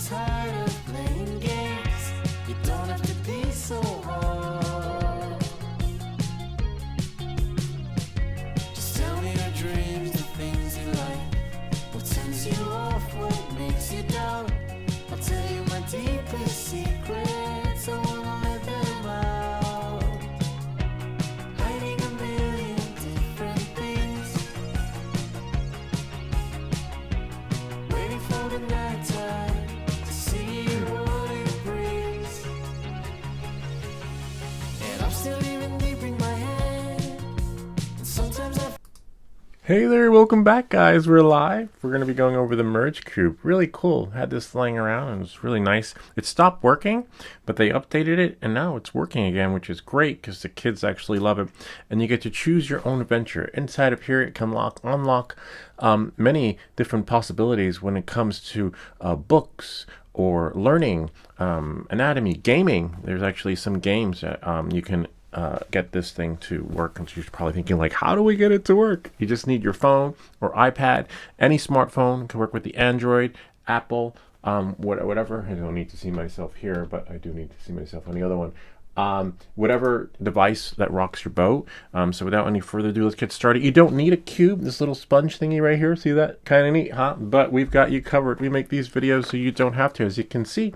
tired of playing games. You don't have to be so hard. Just tell me your dreams, the things you like. What turns you off, what makes you down. I'll tell you my deepest secrets. I wanna let them out. Hiding a million different things. Waiting for the night time to see what it brings. And I'm still even deep in my head. And sometimes I Hey there, welcome back guys, we're live. We're going to be going over the Merge Cube. Really cool, had this laying around and it's really nice. It stopped working, but they updated it and now it's working again, which is great because the kids actually love it. And you get to choose your own adventure. Inside of here it can unlock many different possibilities when it comes to books or learning, anatomy, gaming. There's actually some games that you can get this thing to work. And you're probably thinking like, how do we get it to work? You just need your phone or iPad. Any smartphone can work with the Android, Apple, whatever. I don't need to see myself here, but I do need to see myself on the other one. Whatever device that rocks your boat. So without any further ado, let's get started. You don't need a cube. This little sponge thingy right here, see that? Kind of neat, huh? But we've got you covered. We make these videos so you don't have to. As you can see,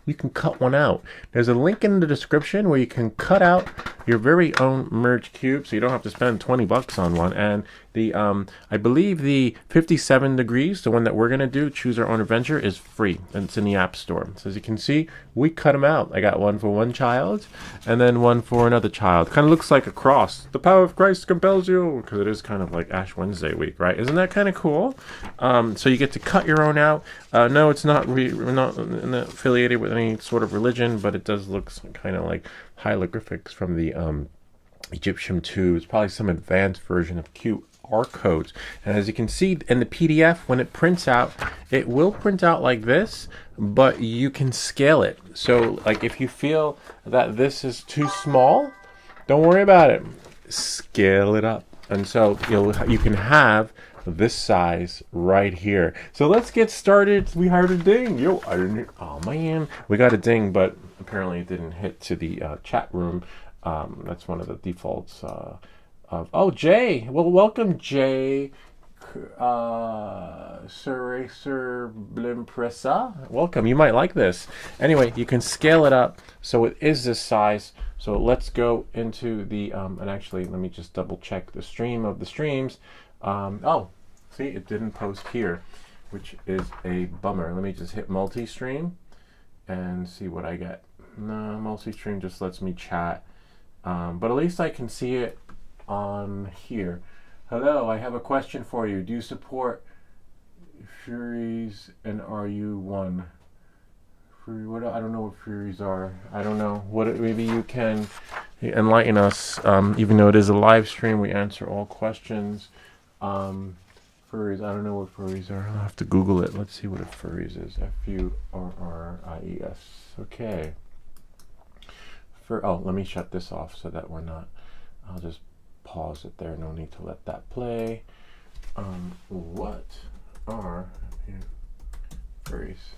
you can cut one out. There's a link in the description where you can cut out your very own Merge Cube, so you don't have to spend 20 bucks on one. And the I believe the 57 degrees, the one that we're gonna do, choose our own adventure, is free, and it's in the App Store. So as you can see, we cut them out. I got one for one child, and then one for another child. Kind of looks like a cross. The power of Christ compels you, because it is kind of like Ash Wednesday week, right? Isn't that kind of cool? So you get to cut your own out. No, it's not. We're not affiliated with any sort of religion, but it does look kind of like hieroglyphics from the Egyptian too. It's probably some advanced version of QR codes. And as you can see in the PDF, when it prints out, it will print out like this, but you can scale it. So like if you feel that this is too small, don't worry about it. Scale it up. And so you can have this size right here. So let's get started. We hired a ding. Yo, I didn't. Oh man, we got a ding, but apparently it didn't hit to the chat room. That's one of the defaults of. Oh, Jay. Well, welcome, Jay. Sir Blimpressa. Welcome. You might like this. Anyway, you can scale it up so it is this size. So let's go into the and actually let me just double check the stream of the streams. Oh, see, it didn't post here, which is a bummer. Let me just hit multi-stream and see what I get. No, multi-stream just lets me chat, but at least I can see it on here. Hello, I have a question for you. Do you support Furies, and are you one? What, I don't know what Furies are. I don't know. Maybe you can enlighten us. Even though it is a live stream, we answer all questions. Furries, I don't know what furries are. I'll have to Google it. Let's see what a furries is. F-U-R-R-I-E-S. Okay. Oh, let me shut this off so that we're not. I'll just pause it there. No need to let that play. What are furries?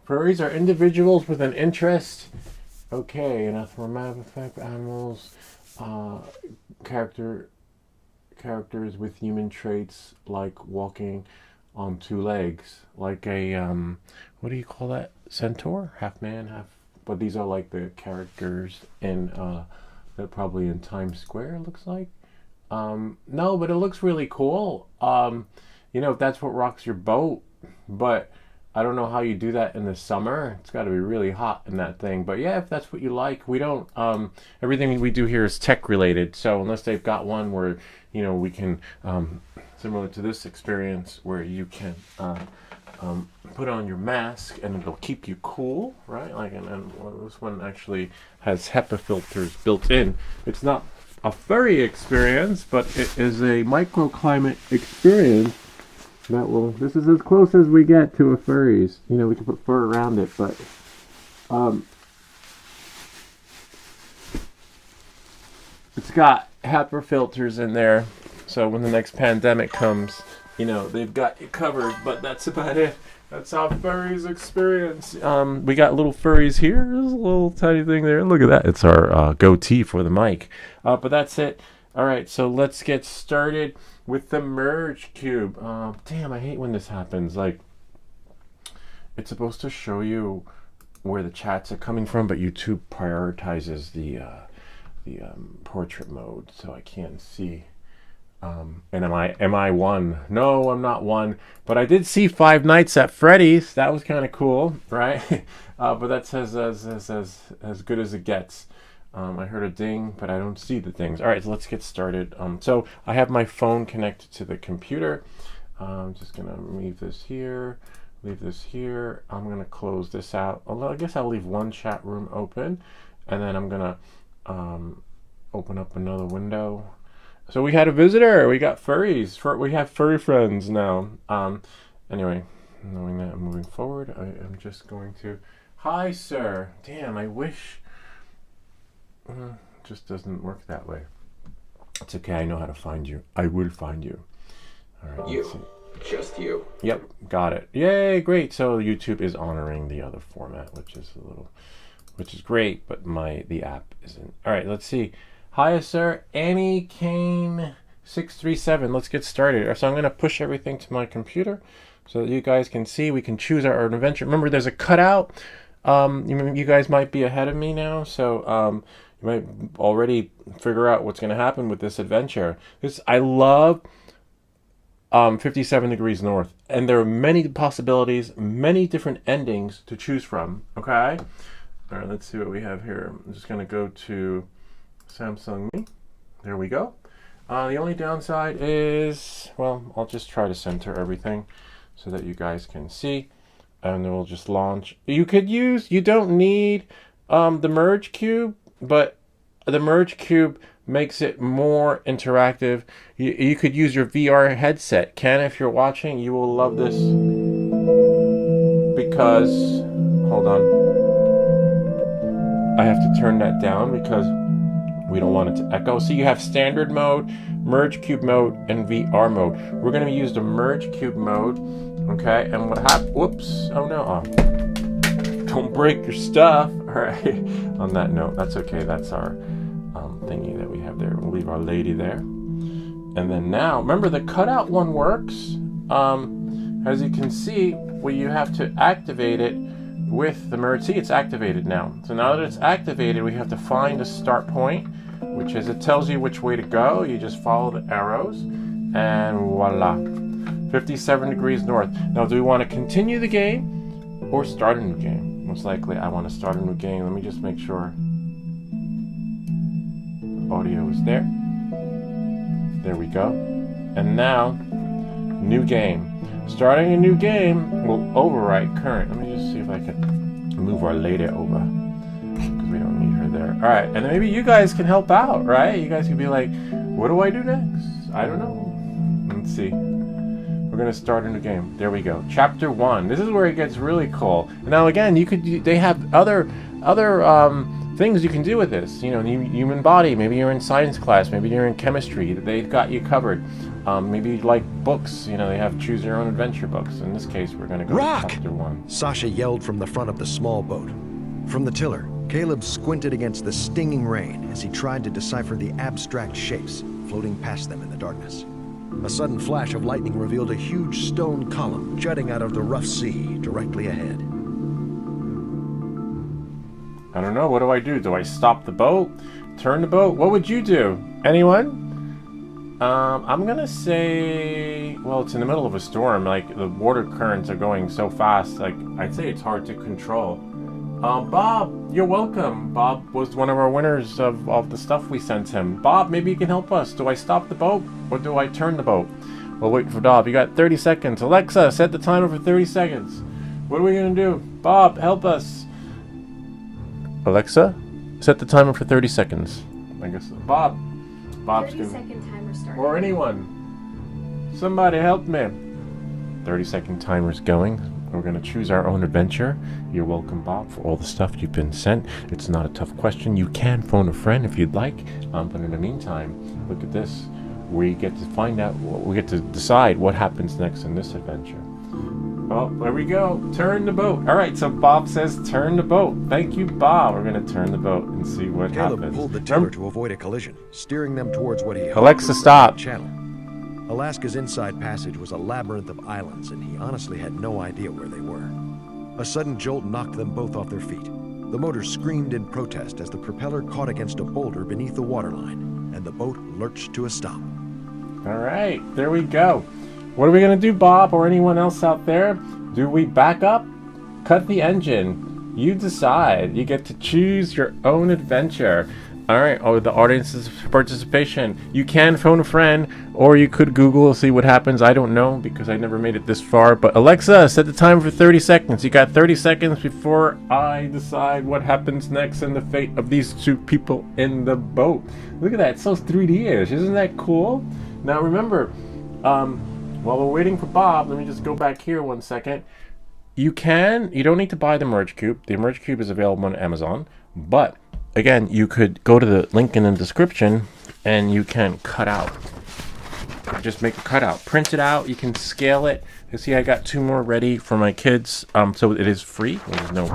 Furries are individuals with an interest. Okay, and anthropomorphic animals. Characters with human traits like walking on two legs, like a what do you call that? Centaur, half man, half. But these are like the characters in they're probably in Times Square. It looks like. No, but it looks really cool. If that's what rocks your boat, but I don't know how you do that in the summer. It's got to be really hot in that thing. But yeah, if that's what you like, we don't. Everything we do here is tech related. So unless they've got one where we can, similar to this experience, where you can put on your mask and it'll keep you cool, right? Like, and this one actually has HEPA filters built in. It's not a furry experience, but it is a microclimate experience. This is as close as we get to a furries. We can put fur around it, but it's got HEPA filters in there. So when the next pandemic comes, you know, they've got you covered, but that's about it. That's how furries experience. We got little furries here. There's a little tiny thing there. Look at that. It's our goatee for the mic. But that's it. All right, so let's get started with the merge cube. Damn, I hate when this happens. Like, it's supposed to show you where the chats are coming from, but YouTube prioritizes the portrait mode, so I can't see. And am I one? No, I'm not one. But I did see Five Nights at Freddy's. That was kind of cool, right? But that says as good as it gets. I heard a ding, but I don't see the things. All right, so let's get started. So I have my phone connected to the computer. I'm just gonna leave this here. Leave this here. I'm going to close this out. Although I guess I'll leave one chat room open, and then I'm going to open up another window. So we had a visitor. We got furries. We have furry friends now. Anyway, knowing that, moving forward, I am just going to... Hi, sir. Damn, I wish... it just doesn't work that way. It's okay. I know how to find you. I will find you. All right, let's see. Just you. Yep, got it. Yay, great. So YouTube is honoring the other format, which is great, but the app isn't. All right, let's see. Hi, sir. Annie Kane 637. Let's get started. So I'm going to push everything to my computer so that you guys can see. We can choose our adventure. Remember, there's a cutout. You guys might be ahead of me now, so you might already figure out what's going to happen with this adventure. I love 57 Degrees North, and there are many possibilities, many different endings to choose from. Okay, all right, let's see what we have here. I'm just going to go to Samsung Me. There we go. The only downside is, well, I'll just try to center everything so that you guys can see, and then we'll just launch. You don't need the merge cube, but the merge cube makes it more interactive. You could use your VR headset. Ken, if you're watching, you will love this because, hold on, I have to turn that down because we don't want it to echo. So you have standard mode, merge cube mode, and VR mode. We're going to use the merge cube mode, okay? And what happened? Whoops! Oh no! Don't break your stuff. All right. On that note, that's okay. That's our thingy that we have there. We'll leave our lady there. And then now, remember the cutout one works. As you can see, you have to activate it with the merge. See, it's activated now. So now that it's activated, we have to find a start point, which is, it tells you which way to go. You just follow the arrows, and voila. 57 Degrees North. Now, do we want to continue the game or start a new game? Most likely, I want to start a new game. Let me just make sure audio is there. There we go. And now, new game. Starting a new game will overwrite current. Let me just see if I can move our lady over, because we don't need her there. All right, and then maybe you guys can help out, right? You guys can be like, what do I do next? I don't know. Let's see. We're gonna start a new game. There we go. Chapter 1. This is where it gets really cool. Now again, they have other things you can do with this. You know, the human body. Maybe you're in science class. Maybe you're in chemistry. They've got you covered. Maybe you like books. You know, they have choose your own adventure books. In this case, we're going to go to chapter 1. Sasha yelled from the front of the small boat. From the tiller, Caleb squinted against the stinging rain as he tried to decipher the abstract shapes floating past them in the darkness. A sudden flash of lightning revealed a huge stone column jutting out of the rough sea directly ahead. I don't know. What do I do? Do I stop the boat? Turn the boat? What would you do? Anyone? I'm gonna say, well, it's in the middle of a storm. Like, the water currents are going so fast. Like, I'd say it's hard to control. Bob, you're welcome. Bob was one of our winners of the stuff we sent him. Bob, maybe you can help us. Do I stop the boat or do I turn the boat? We'll wait for Bob. You got 30 seconds. Alexa, set the timer for 30 seconds. What are we gonna do? Bob, help us. Alexa, set the timer for 30 seconds. I guess Bob's 30-second timer started. Or anyone. Somebody help me. 30-second timer's going. We're going to choose our own adventure. You're welcome, Bob, for all the stuff you've been sent. It's not a tough question. You can phone a friend if you'd like. But in the meantime, look at this. we get to find out, we get to decide what happens next in this adventure. Oh, there we go. Turn the boat. All right, so Bob says turn the boat. Thank you, Bob. We're going to turn the boat and see what Caleb happens. pulled the tiller to avoid a collision, steering them towards what he hoped Alexa, was a stop. channel. Alaska's inside passage was a labyrinth of islands, and he honestly had no idea where they were. A sudden jolt knocked them both off their feet. The motor screamed in protest as the propeller caught against a boulder beneath the waterline, and the boat lurched to a stop. All right, there we go. What are we going to do, Bob, or anyone else out there? Do we back up? Cut the engine? You decide. You get to choose your own adventure. All right, the audience's participation. You can phone a friend, or you could Google, see what happens. I don't know, because I never made it this far. But Alexa, set the timer for 30 seconds. You got 30 seconds before I decide what happens next and the fate of these two people in the boat. Look at that, it's so 3D-ish. Isn't that cool? Now remember, while we're waiting for Bob, let me just go back here 1 second. You don't need to buy the Merge Cube. The Merge Cube is available on Amazon. But, again, you could go to the link in the description and you can cut out. Just make a cutout. Print it out. You can scale it. You see, I got 2 more ready for my kids. So it is free. There's no,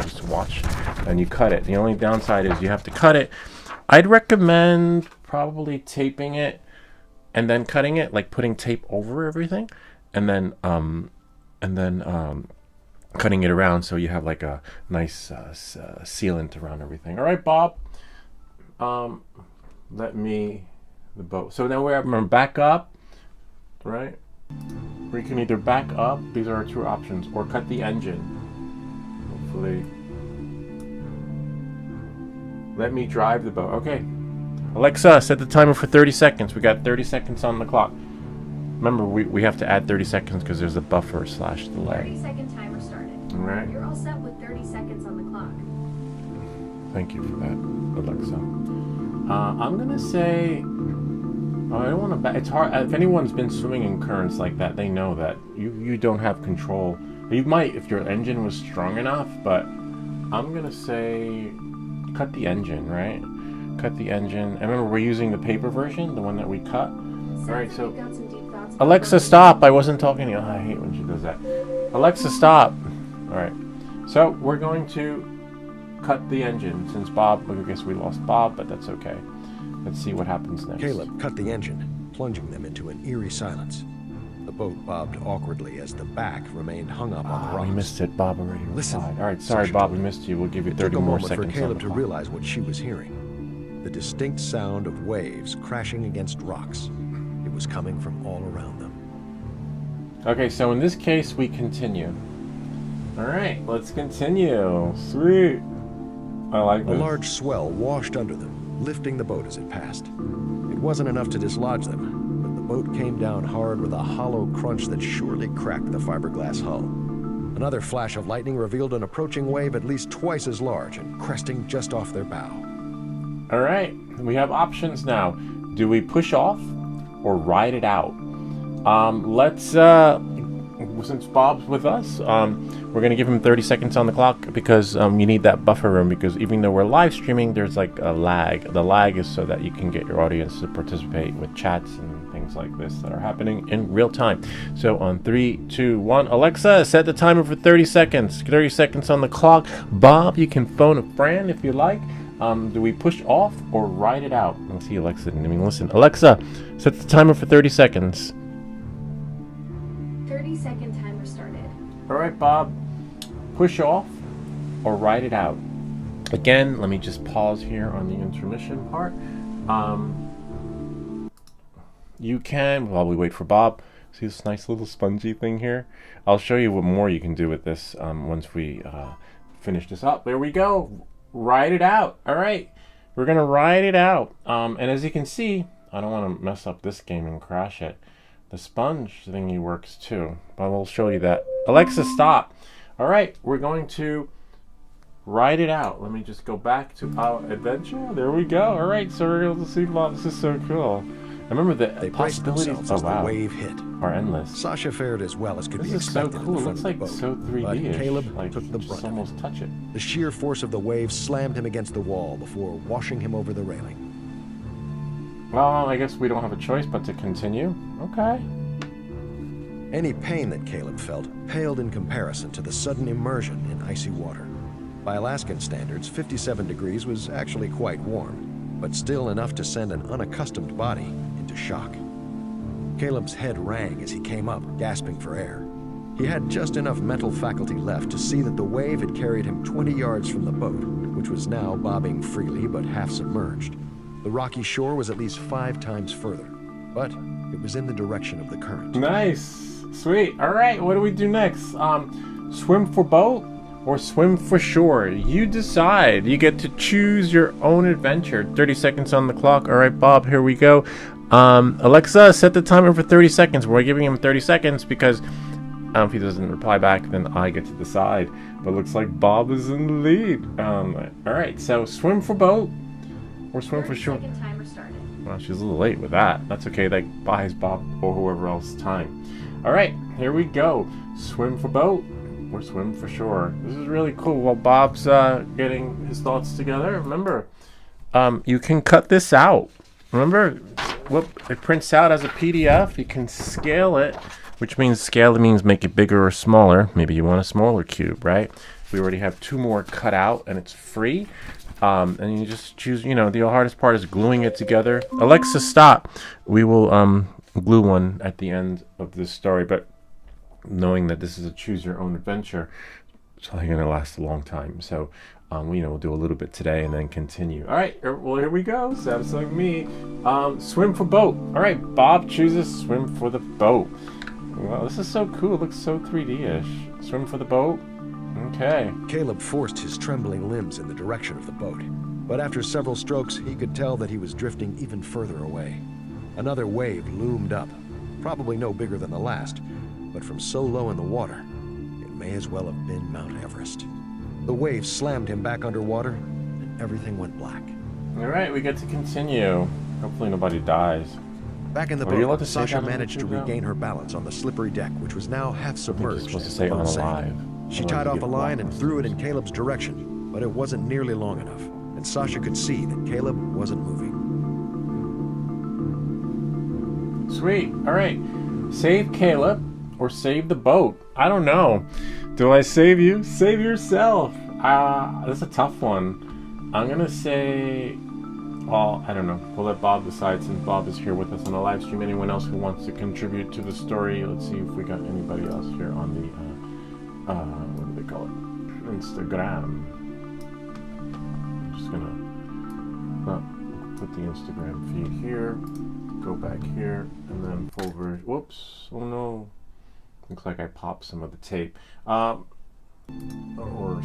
just watch. And you cut it. The only downside is you have to cut it. I'd recommend probably taping it and then cutting it, like putting tape over everything, and then cutting it around so you have like a nice sealant around everything. All right, Bob. The boat. So now we're going to back up, right? We can either back up. These are our 2 options, or cut the engine. Hopefully, let me drive the boat. Okay. Alexa, set the timer for 30 seconds. We got 30 seconds on the clock. Remember, we have to add 30 seconds because there's a buffer / delay. 30-second timer started. All right. You're all set with 30 seconds on the clock. Thank you for that, Alexa. I'm going to say... I don't want to... It's hard. If anyone's been swimming in currents like that, they know that you don't have control. You might if your engine was strong enough, but I'm going to say cut the engine, right? Cut the engine. And remember, we're using the paper version, the one that we cut. All right, so Alexa, stop. I wasn't talking to you. Oh, I hate when she does that. Alexa, stop. All right. So we're going to cut the engine since Bob, I guess we lost Bob, but that's okay. Let's see what happens next. Caleb cut the engine, plunging them into an eerie silence. The boat bobbed awkwardly as the back remained hung up on the rocks. We missed it. Bob already Listen. replied. All right, sorry, Sasha Bob, told we missed you. We'll give you 30 It took a more moment seconds. for Caleb on the to clock. realize what she was hearing. The distinct sound of waves crashing against rocks. It was coming from all around them. Okay, so in this case, we continue. All right, let's continue. Sweet. I like A this. large swell washed under them, lifting the boat as it passed. It wasn't enough to dislodge them, but the boat came down hard with a hollow crunch that surely cracked the fiberglass hull. Another flash of lightning revealed an approaching wave at least twice as large and cresting just off their bow. All right, we have options now. Do we push off or ride it out? Since Bob's with us, we're going to give him 30 seconds on the clock because you need that buffer room, because even though we're live streaming, there's like a lag. The lag is so that you can get your audience to participate with chats and things like this that are happening in real time. So on 3, 2, 1, Alexa, set the timer for 30 seconds. 30 seconds on the clock. Bob, you can phone a friend if you like. Do we push off or ride it out? Let's see, Alexa. Listen. Alexa, set the timer for 30 seconds. 30-second timer started. All right, Bob. Push off or ride it out. Again, let me just pause here on the intermission part. You can, while we wait for Bob, see this nice little spongy thing here? I'll show you what more you can do with this once we finish this up. There we go. Ride it out. All right. We're going to ride it out. And as you can see, I don't want to mess up this game and crash it. The sponge thingy works too, but we'll show you that. Alexa, stop. All right, we're going to ride it out. Let me just go back to our adventure. There we go. All right, so we're able to see Bob. This is so cool. I remember the They braced possibilities. themselves Oh as wow, the wave hit. are endless. Sasha fared as well as could This be is so expected cool. in It the looks front like of the so boat. 3D-ish. But Caleb Like took you the just brunt of it. almost touch it. The sheer force of the waves slammed him against the wall before washing him over the railing. Well, I guess we don't have a choice but to continue. Okay. Any pain that Caleb felt paled in comparison to the sudden immersion in icy water. By Alaskan standards, 57 degrees was actually quite warm, but still enough to send an unaccustomed body into shock. Caleb's head rang as he came up, gasping for air. He had just enough mental faculty left to see that the wave had carried him 20 yards from the boat, which was now bobbing freely but half submerged. The rocky shore was at least 5 times further, but it was in the direction of the current. Nice. Sweet. All right, what do we do next? Swim for boat or swim for shore? You decide. You get to choose your own adventure. 30 seconds on the clock. All right, Bob, here we go. Alexa, set the timer for 30 seconds. We're giving him 30 seconds because if he doesn't reply back, then I get to decide. But it looks like Bob is in the lead. All right, so swim for boat or swim for shore? 30-second timer started. Well, she's a little late with that. That's okay. That buys Bob or whoever else time. All right, here we go. Swim for boat or swim for shore. This is really cool. While Bob's getting his thoughts together, remember, you can cut this out. Remember, it prints out as a PDF. You can scale it, which means scale means make it bigger or smaller. Maybe you want a smaller cube, right? We already have 2 more cut out, and it's free. And you just choose, the hardest part is gluing it together. Alexa, stop. We will glue one at the end of this story, but knowing that this is a choose your own adventure, it's probably going to last a long time. So, we'll do a little bit today and then continue. All right, well, here we go. Satisfying me. Swim for boat. All right, Bob chooses swim for the boat. Wow, this is so cool. It looks so 3D-ish. Swim for the boat. Okay. Caleb forced his trembling limbs in the direction of the boat, but after several strokes, he could tell that he was drifting even further away. Another wave loomed up, probably no bigger than the last, but from so low in the water, it may as well have been Mount Everest. The wave slammed him back underwater, and everything went black. All right, we get to continue. Hopefully nobody dies. Back in the Are you allowed boat, to say Sasha that on managed to YouTube now? regain her balance on the slippery deck, which was now half You're submerged. supposed to as say the boat sank. unalive. She tied off a line and threw it in Caleb's direction, but it wasn't nearly long enough, and Sasha could see that Caleb wasn't moving. Sweet. All right. Save Caleb or save the boat. I don't know. Do I save you? Save yourself. That's a tough one. I'm going to say... Well, I don't know. We'll let Bob decide since Bob is here with us on the live stream. Anyone else who wants to contribute to the story? Let's see if we got anybody else here on the, what do they call it? Instagram. I'm just going to put the Instagram feed here. Go back here and then full version. Whoops. Oh no. Looks like I popped some of the tape. Or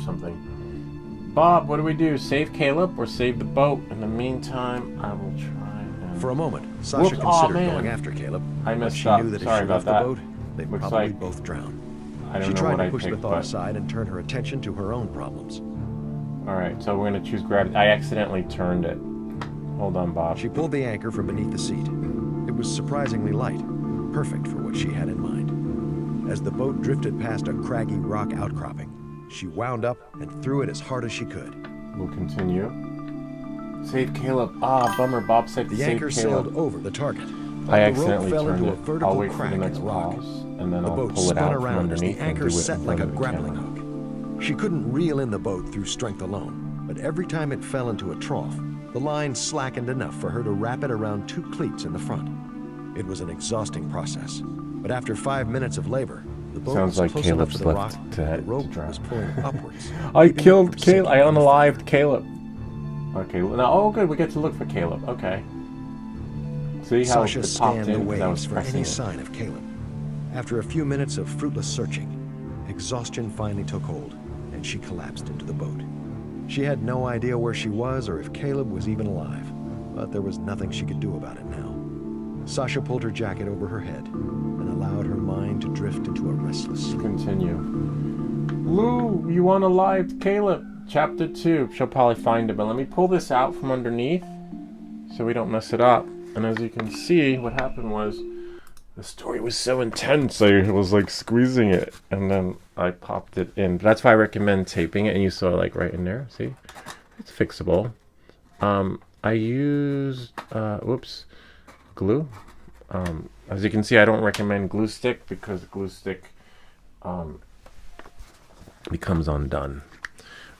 something. Bob, what do we do? Save Caleb or save the boat? In the meantime, I will try and... For a moment, Sasha Whoops. Aw, considered man. going after Caleb. I but messed she up. knew that Sorry if she left about that. the boat, they'd Looks probably like- both drown. I don't She know tried what to I push the picked, thought but... aside and turn her attention to her own problems. Alright, so we're going to choose gravity. I accidentally turned it. Hold on, Bob. She pulled the anchor from beneath the seat. It was surprisingly light, perfect for what she had in mind. As the boat drifted past a craggy rock outcropping, she wound up and threw it as hard as she could. We'll continue. Save Caleb. Ah, bummer. Bob said The save anchor Caleb. sailed over the target. but I the rope accidentally fell turned into a it. vertical I'll wait for crack the in next the rock. pause, and then The I'll boat pull it spun out from around as the underneath and anchor do it set in like front a of the grappling camera. hook. She couldn't reel in the boat through strength alone, but every time it fell into a trough, the line slackened enough for her to wrap it around 2 cleats in the front. It was an exhausting process, but after 5 minutes of labor, the boat Sounds was like close enough Caleb's to the rock, left the rope to drown. was pulling upwards. I keeping it killed from Caleb. I sinking any unalived further. Caleb. Okay, now, oh good, we get to look for Caleb. Okay. See how Sasha it popped scanned the in because I was waves for pressing any it. sign of Caleb. After a few minutes of fruitless searching, exhaustion finally took hold, and she collapsed into the boat. She had no idea where she was or if Caleb was even alive, but there was nothing she could do about it now. Sasha pulled her jacket over her head and allowed her mind to drift into a restless sleep. Continue. Lou, you unalived Caleb. Chapter 2. She'll probably find it, but let me pull this out from underneath so we don't mess it up. And as you can see, what happened was the story was so intense, I was like squeezing it, and then I popped it in. That's why I recommend taping it, and you saw it like right in there. See? It's fixable. I used, whoops, glue. As you can see, I don't recommend glue stick because glue stick becomes undone.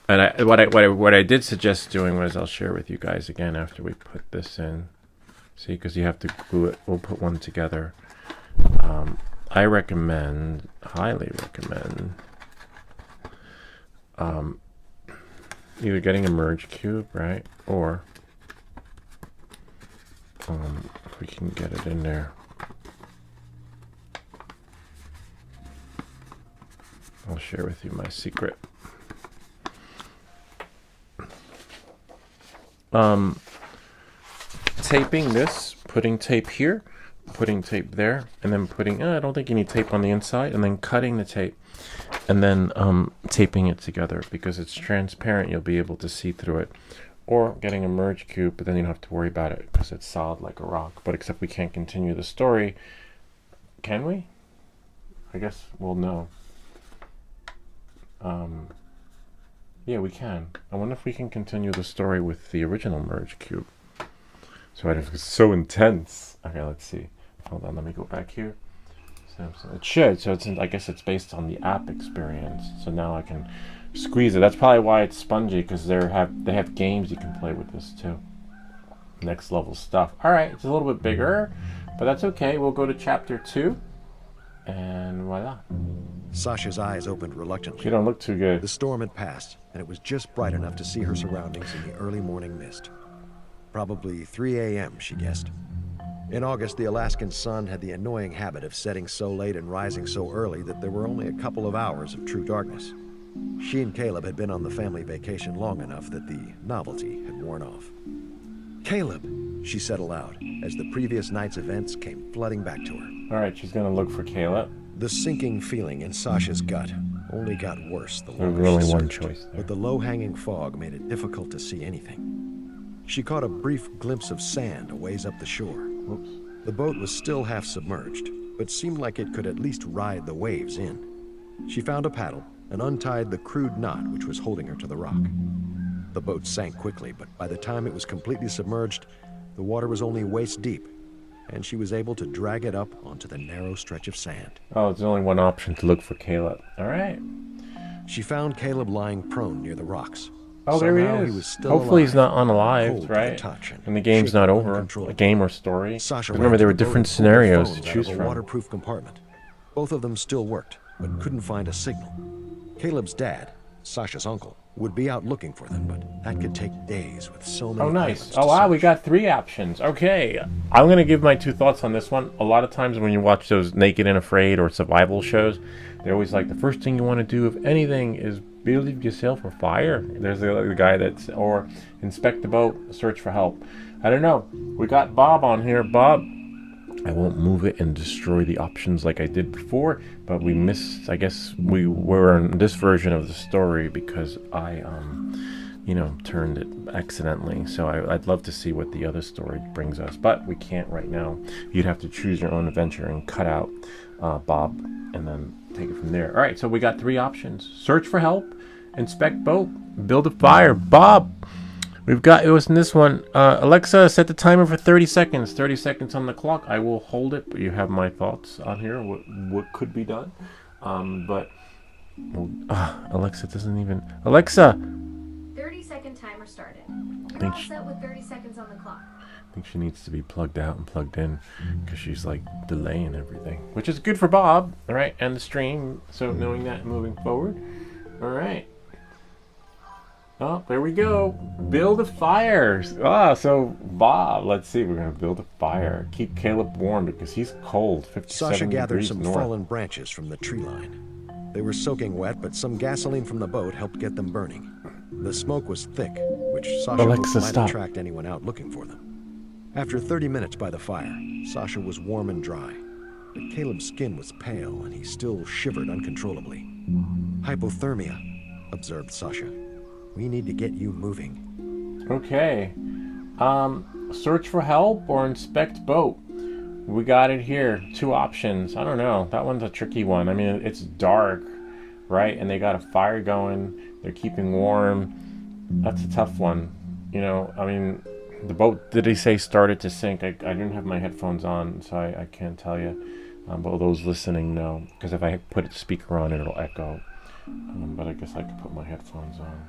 And what I did suggest doing was, I'll share with you guys again after we put this in. See, because you have to glue it. We'll put one together. I recommend, highly recommend, either getting a merge cube, right, or if we can get it in there. I'll share with you my secret. Taping this, putting tape here, putting tape there, and then putting, I don't think you need tape on the inside, and then cutting the tape, and then taping it together. Because it's transparent, you'll be able to see through it. Or getting a merge cube, but then you don't have to worry about it because it's solid like a rock. But except we can't continue the story. Can we? I guess we'll know. Yeah, we can. I wonder if we can continue the story with the original merge cube. So it's so intense. Okay, let's see. Hold on, let me go back here. It should. So I guess it's based on the app experience. So now I can squeeze it. That's probably why it's spongy, because they have games you can play with this too. Next level stuff. All right, it's a little bit bigger, but that's okay. We'll go to chapter 2, and voila. Sasha's eyes opened reluctantly. She don't look too good. The storm had passed, and it was just bright enough to see her surroundings in the early morning mist. Probably 3 a.m., she guessed. In August, the Alaskan sun had the annoying habit of setting so late and rising so early that there were only a couple of hours of true darkness. She and Caleb had been on the family vacation long enough that the novelty had worn off. "Caleb," she said aloud, as the previous night's events came flooding back to her. All right, she's gonna look for Caleb. The sinking feeling in Sasha's gut only got worse the There longer was only she one searched, choice there. but the low-hanging fog made it difficult to see anything. She caught a brief glimpse of sand a ways up the shore. Whoops. The boat was still half submerged, but seemed like it could at least ride the waves in. She found a paddle and untied the crude knot which was holding her to the rock. The boat sank quickly, but by the time it was completely submerged, the water was only waist deep, and she was able to drag it up onto the narrow stretch of sand. Oh, there's only one option, to look for Caleb. All right. She found Caleb lying prone near the rocks. Oh, there he Somehow is. was still Hopefully he's alive, not unalived, cold to the right? touch And the game's shaking not over. A uncontrollably. game or story. Sasha Remember, ran there to were the boat different and pulled her scenarios phone to out of choose a from. waterproof compartment. Both of them still worked, but couldn't find a signal. Caleb's dad, Sasha's uncle, would be out looking for them, but that could take days with so many Oh, nice. islands to Oh, wow, we search. got 3 options. Okay. I'm going to give my 2 thoughts on this one. A lot of times when you watch those Naked and Afraid or survival shows, they're always like, the first thing you want to do, if anything, is build yourself a fire. There's the guy that's, or inspect the boat, search for help. I don't know. We got Bob on here. Bob, I won't move it and destroy the options like I did before, but we missed, I guess we were in this version of the story because I, turned it accidentally. So I'd love to see what the other story brings us, but we can't right now. You'd have to choose your own adventure and cut out Bob and then take it from there. All right, so we got 3 options. Search for help, inspect boat, build a fire. Bob, we've got, it was in this one. Alexa, set the timer for 30 seconds. 30 seconds on the clock. I will hold it, but you have my thoughts on here, what could be done. Alexa doesn't even... Alexa! 30-second timer started. You're Think all she- set with 30 seconds on the clock. I think she needs to be plugged out and plugged in because she's like delaying everything, which is good for Bob, all right, and the stream. So knowing that moving forward, all right. Oh, there we go. Build a fire. So Bob, let's see. We're gonna build a fire. Keep Caleb warm because he's cold. 57 Sasha gathered degrees some north. fallen branches from the tree line. They were soaking wet, but some gasoline from the boat helped get them burning. The smoke was thick, which Sasha Alexa, hoped might stop. attract anyone out looking for them. After 30 minutes by the fire, Sasha was warm and dry, but Caleb's skin was pale and he still shivered uncontrollably. "Hypothermia," observed Sasha. "We need to get you moving." Okay. Search for help or inspect boat. We got it here. 2 options. I don't know. That one's a tricky one. I mean, it's dark, right? And they got a fire going. They're keeping warm. That's a tough one. I mean, The boat, did he say started to sink? I didn't have my headphones on, so I can't tell you. But those listening know, because if I put a speaker on, it'll echo. But I guess I could put my headphones on.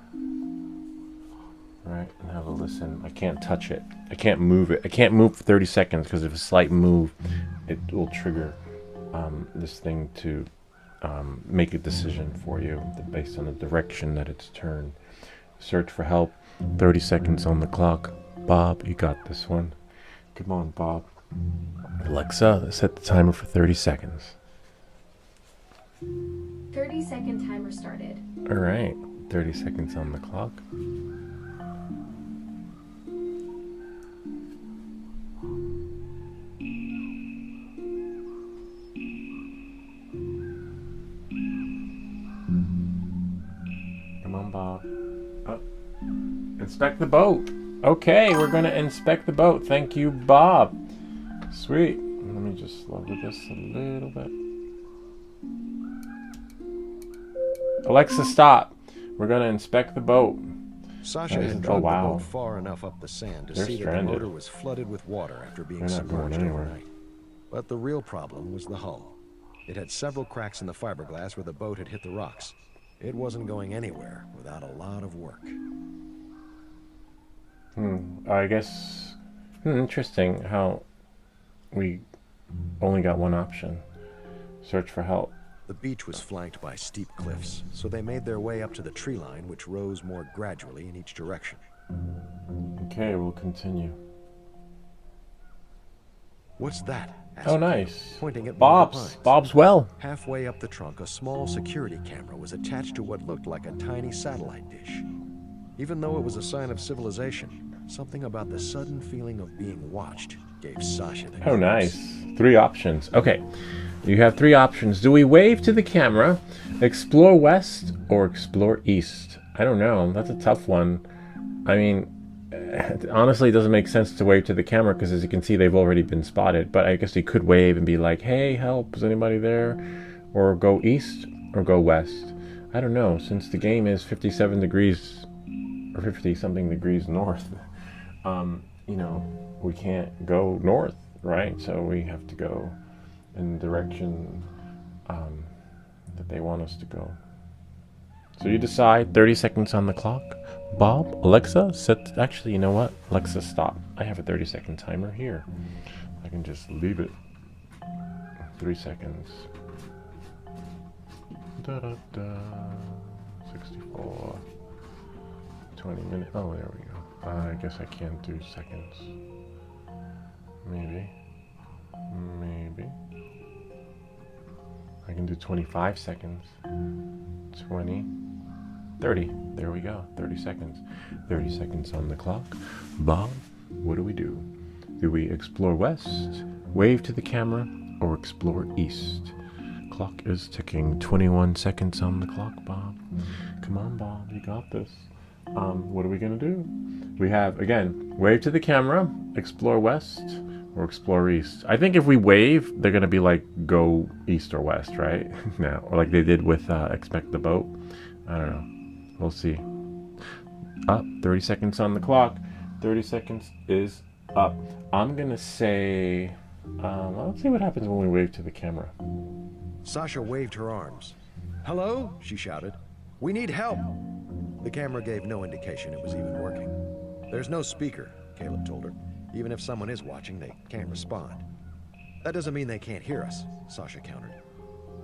Right, and have a listen. I can't touch it. I can't move it. I can't move for 30 seconds, because if a slight move, it will trigger this thing to make a decision for you based on the direction that it's turned. Search for help. 30 seconds on the clock. Bob, you got this one. Come on, Bob. Alexa, set the timer for 30 seconds. 30-second timer started. All right, 30 seconds on the clock. Come on, Bob. Inspect the boat. Okay, we're going to inspect the boat. Thank you, Bob. Sweet. Let me just lower this a little bit. Alexa, stop. We're going to inspect the boat. Sasha had dragged the wow. boat far enough up the sand to They're see that the stranded. motor was flooded with water after being They're not going submerged anywhere. overnight. But the real problem was the hull. It had several cracks in the fiberglass where the boat had hit the rocks. It wasn't going anywhere without a lot of work. I guess interesting how we only got one option. Search for help. The beach was flanked by steep cliffs, so they made their way up to the tree line, which rose more gradually in each direction. Okay, we'll continue. What's that? asked Oh, Caleb, nice. pointing at one of the Bob's. pines. Bob's well. Halfway up the trunk, a small security camera was attached to what looked like a tiny satellite dish. Even though it was a sign of civilization, something about the sudden feeling of being watched gave Sasha the Oh, creeps. nice. 3 options. Okay. You have 3 options. Do we wave to the camera, explore west, or explore east? I don't know. That's a tough one. I mean, honestly, it doesn't make sense to wave to the camera because, as you can see, they've already been spotted. But I guess you could wave and be like, hey, help, is anybody there? Or go east or go west. I don't know. Since the game is 57 degrees or 50-something degrees north, you know, we can't go north, right? So we have to go in the direction that they want us to go. So you decide. 30 seconds on the clock. Bob, Alexa, set. Actually, you know what? Alexa, stop. I have a 30-second timer here. I can just leave it. 3 seconds. Da da da. 64. 20 minutes. Oh, there we go. I guess I can't do seconds. Maybe. I can do 25 seconds. 20. 30. There we go. 30 seconds. 30 seconds on the clock. Bob, what do we do? Do we explore west, wave to the camera, or explore east? Clock is ticking. 21 seconds on the clock, Bob. Come on, Bob. You got this. What are we going to do? We have, again, wave to the camera, explore west, or explore east. I think if we wave, they're going to be like, go east or west, right? Now, or like they did with Expect the Boat. I don't know. We'll see. Up. 30 seconds on the clock. 30 seconds is up. I'm going to say, let's see what happens when we wave to the camera. Sasha waved her arms. "Hello?" she shouted. "We need help." The camera gave no indication it was even working. "There's no speaker," Caleb told her. "Even if someone is watching, they can't respond." "That doesn't mean they can't hear us," Sasha countered.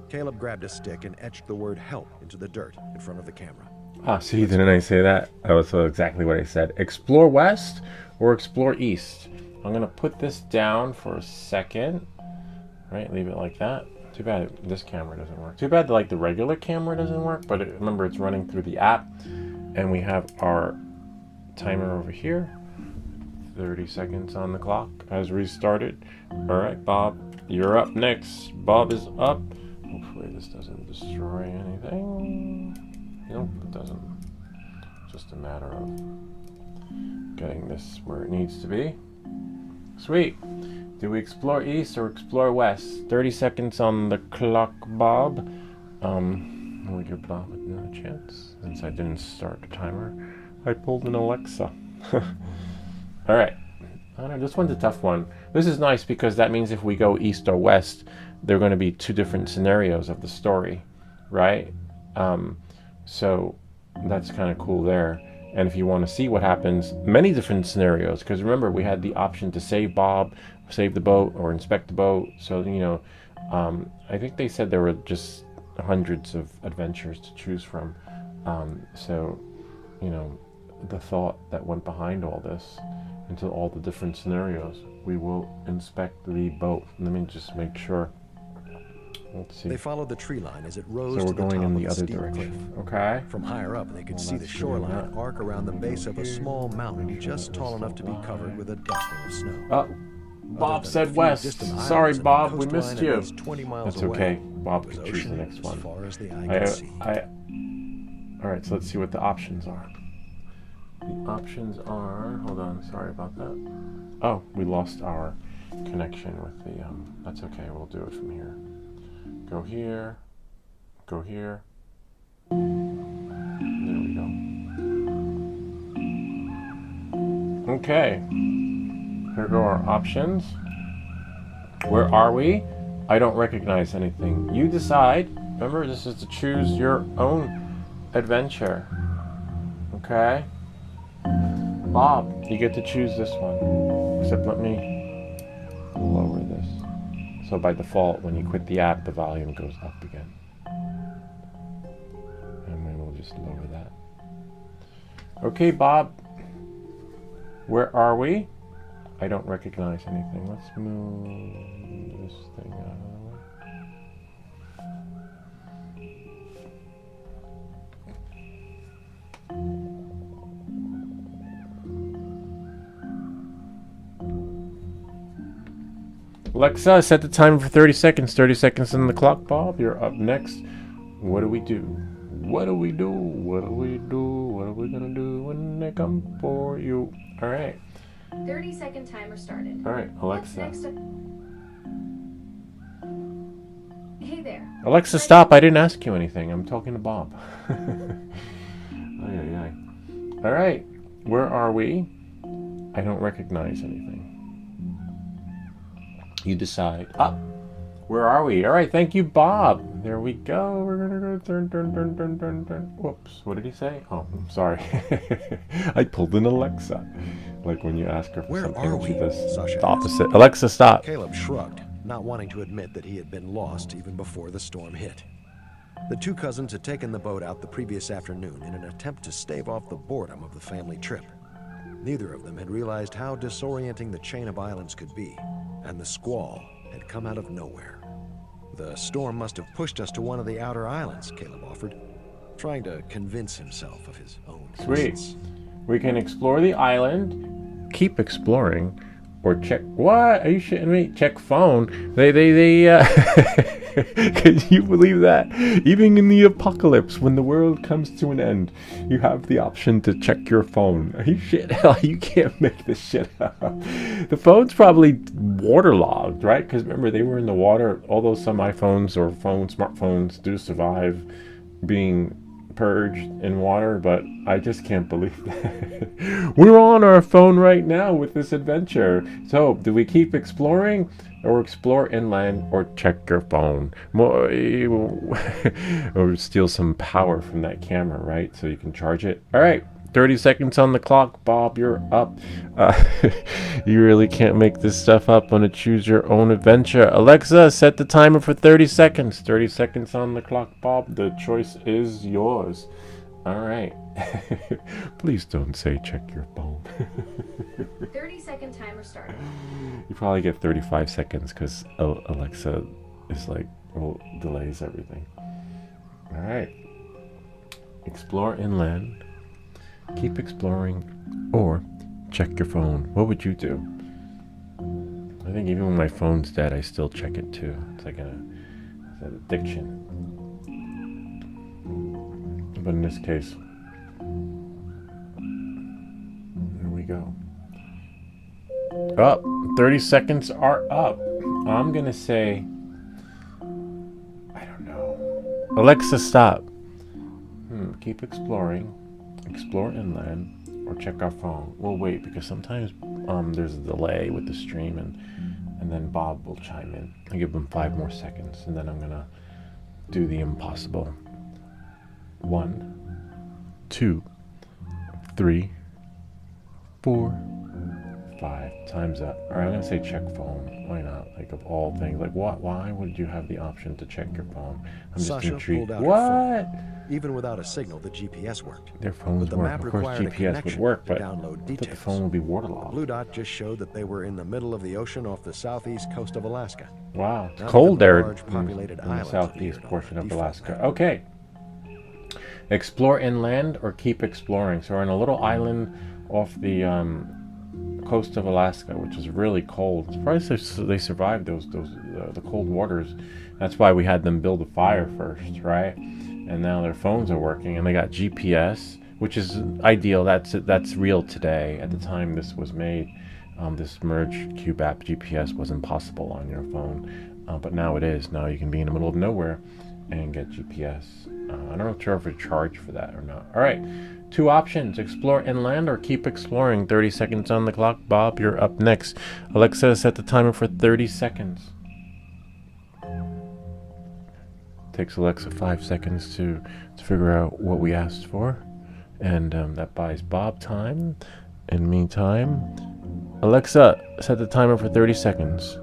Caleb grabbed a stick and etched the word help into the dirt in front of the camera. Ah, see, didn't I say that? That was exactly what I said. Explore west or explore east. I'm going to put this down for a second. Right, leave it like that. Too bad this camera doesn't work. Too bad like the regular camera doesn't work, but remember it's running through the app. And we have our timer over here. 30 seconds on the clock has restarted. All right, Bob, you're up next. Bob is up. Hopefully this doesn't destroy anything. Nope, it doesn't. Just a matter of getting this where it needs to be. Sweet. Do we explore east or explore west? 30 seconds on the clock, Bob. We'll give Bob another chance. Since I didn't start the timer, I pulled an Alexa. All right. I don't know, this one's a tough one. This is nice because that means if we go east or west, they're going to be two different scenarios of the story, right? So that's kind of cool there. And if you want to see what happens, many different scenarios, because remember we had the option to save Bob, save the boat, or inspect the boat. So, you know, I think they said there were just hundreds of adventures to choose from. So, you know, the thought that went behind all this, into all the different scenarios. We will inspect the boat. Let me just make sure. Let's see. They followed the tree line as it rose So to we're the going top in of the a other steep direction. cliff. Okay. From higher up, they could see the that's shoreline doing that. arc around the base of a small mountain just tall enough to be covered with a dusting of snow. Bob Other said than a few west. distant Sorry, islands and the Bob, we coastline missed at you. least 20 miles That's away, okay. Bob it was can choose the ocean next as one. far as the eye could see. All right, so let's see what the options are. The options are, hold on, sorry about that. Oh, we lost our connection with the, that's okay, we'll do it from here. Go here, go here. There we go. Okay, here go our options. Where are we? I don't recognize anything. You decide. Remember, this is to choose your own adventure. Okay? Bob, you get to choose this one. Except let me lower this. So by default, when you quit the app, the volume goes up again. And then we'll just lower that. Okay, Bob. Where are we? I don't recognize anything. Let's move this thing out of the way. Alexa, set the timer for 30 seconds. 30 seconds on the clock, Bob. You're up next. What do we do? What do we do? What do we do? What are we gonna do when they come for you? All right. 30-second timer started. All right, What's Alexa. next? Hey there. Alexa, stop. I didn't ask you anything. I'm talking to Bob. Ay, ay, ay. All right. Where are we? I don't recognize anything. You decide. Where are we? All right. Thank you, Bob. There we go. We're going to go turn. Whoops. What did he say? Oh, I'm sorry. I pulled an Alexa. Like when you ask her for Where something, are she we? does Sasha the opposite. Alexa, stop. Caleb shrugged, not wanting to admit that he had been lost even before the storm hit. The two cousins had taken the boat out the previous afternoon in an attempt to stave off the boredom of the family trip. Neither of them had realized how disorienting the chain of islands could be, and the squall had come out of nowhere. The storm must have pushed us to one of the outer islands, Caleb offered, trying to convince himself of his own Sweet. innocence. We can explore the island, keep exploring, or check. What? Are you shitting me? Check phone. Can you believe that? Even in the apocalypse, when the world comes to an end, you have the option to check your phone. Are you shit? You can't make this shit up. The phone's probably waterlogged, right? Because remember, they were in the water. Although some iPhones or smartphones do survive being purged in water, but I just can't believe that. We're on our phone right now with this adventure. So, do we keep exploring, or explore inland, or check your phone? Or steal some power from that camera, right? So you can charge it. All right, 30 seconds on the clock, Bob. You're up. You really can't make this stuff up on a choose your own adventure. Alexa, set the timer for 30 seconds. 30 seconds on the clock, Bob. The choice is yours. All right. Please don't say check your phone. 30-second timer started. You probably get 35 seconds because Alexa is like, well, delays everything. All right. Explore inland. Keep exploring, or check your phone. What would you do? I think even when my phone's dead, I still check it too. It's like an addiction. But in this case, here we go. Up. 30 seconds are up. I'm gonna say, I don't know. Alexa, stop. Keep exploring. Explore inland, or check our phone. We'll wait because sometimes there's a delay with the stream, and then Bob will chime in. I'll give him 5 more seconds, and then I'm gonna do the impossible. 1, 2, 3, 4, 5. Time's up. All right, I'm gonna say check phone. Why not? Like, of all things, like what? Why would you have the option to check your phone? I'm just Sasha intrigued. pulled out her What? Even without a signal, the GPS worked. Their phones But the work. map Of course, required a GPS would connection work, to but download I thought the details. phone would be The waterlogged. blue dot just showed that they were in the middle of the ocean off the southeast coast of Alaska. Wow, it's Not cold even the there large in populated the islands southeast appeared on portion the of default Alaska. map. Okay. Explore inland or keep exploring. So we're on a little island off the coast of Alaska, which is really cold. Surprised they survived the cold waters. That's why we had them build a fire first, right? And now their phones are working, and they got GPS, which is ideal. That's real today. At the time this was made, this Merge Cube app GPS wasn't possible on your phone, but now it is. Now you can be in the middle of nowhere and get GPS. I'm not sure if we charge for that or not. All right, 2 options: explore inland or keep exploring. 30 seconds on the clock. Bob, you're up next. Alexa, set the timer for 30 seconds. Takes Alexa 5 seconds to figure out what we asked for, and that buys Bob time and me time. Alexa, set the timer for 30 seconds.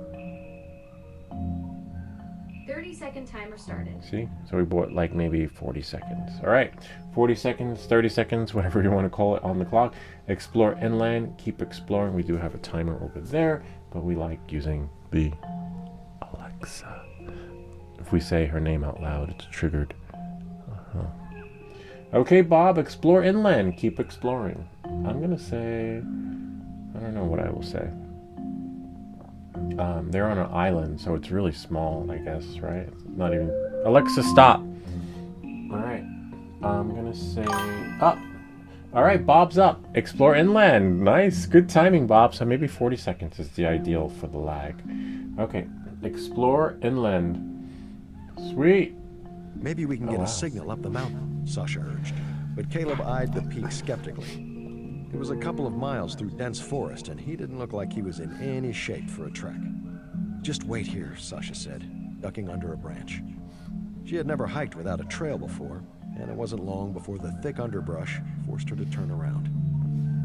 30-second timer started. See? So we bought like maybe 40 seconds. All right. 40 seconds, 30 seconds, whatever you want to call it on the clock. Explore inland. Keep exploring. We do have a timer over there, but we like using the Alexa. If we say her name out loud, it's triggered. Okay, Bob, explore inland. Keep exploring. I'm going to say, I don't know what I will say. They're on an island, so it's really small, I guess, right? It's not even... Alexa, stop. All right. I'm going to say up. All right, Bob's up. Explore inland. Nice. Good timing, Bob. So maybe 40 seconds is the ideal for the lag. Okay. Explore inland. Sweet. Maybe we can Oh, get wow. a signal up the mountain, Sasha urged. But Caleb eyed the peak skeptically. It was a couple of miles through dense forest, and he didn't look like he was in any shape for a trek. Just wait here, Sasha said, ducking under a branch. She had never hiked without a trail before, and it wasn't long before the thick underbrush forced her to turn around.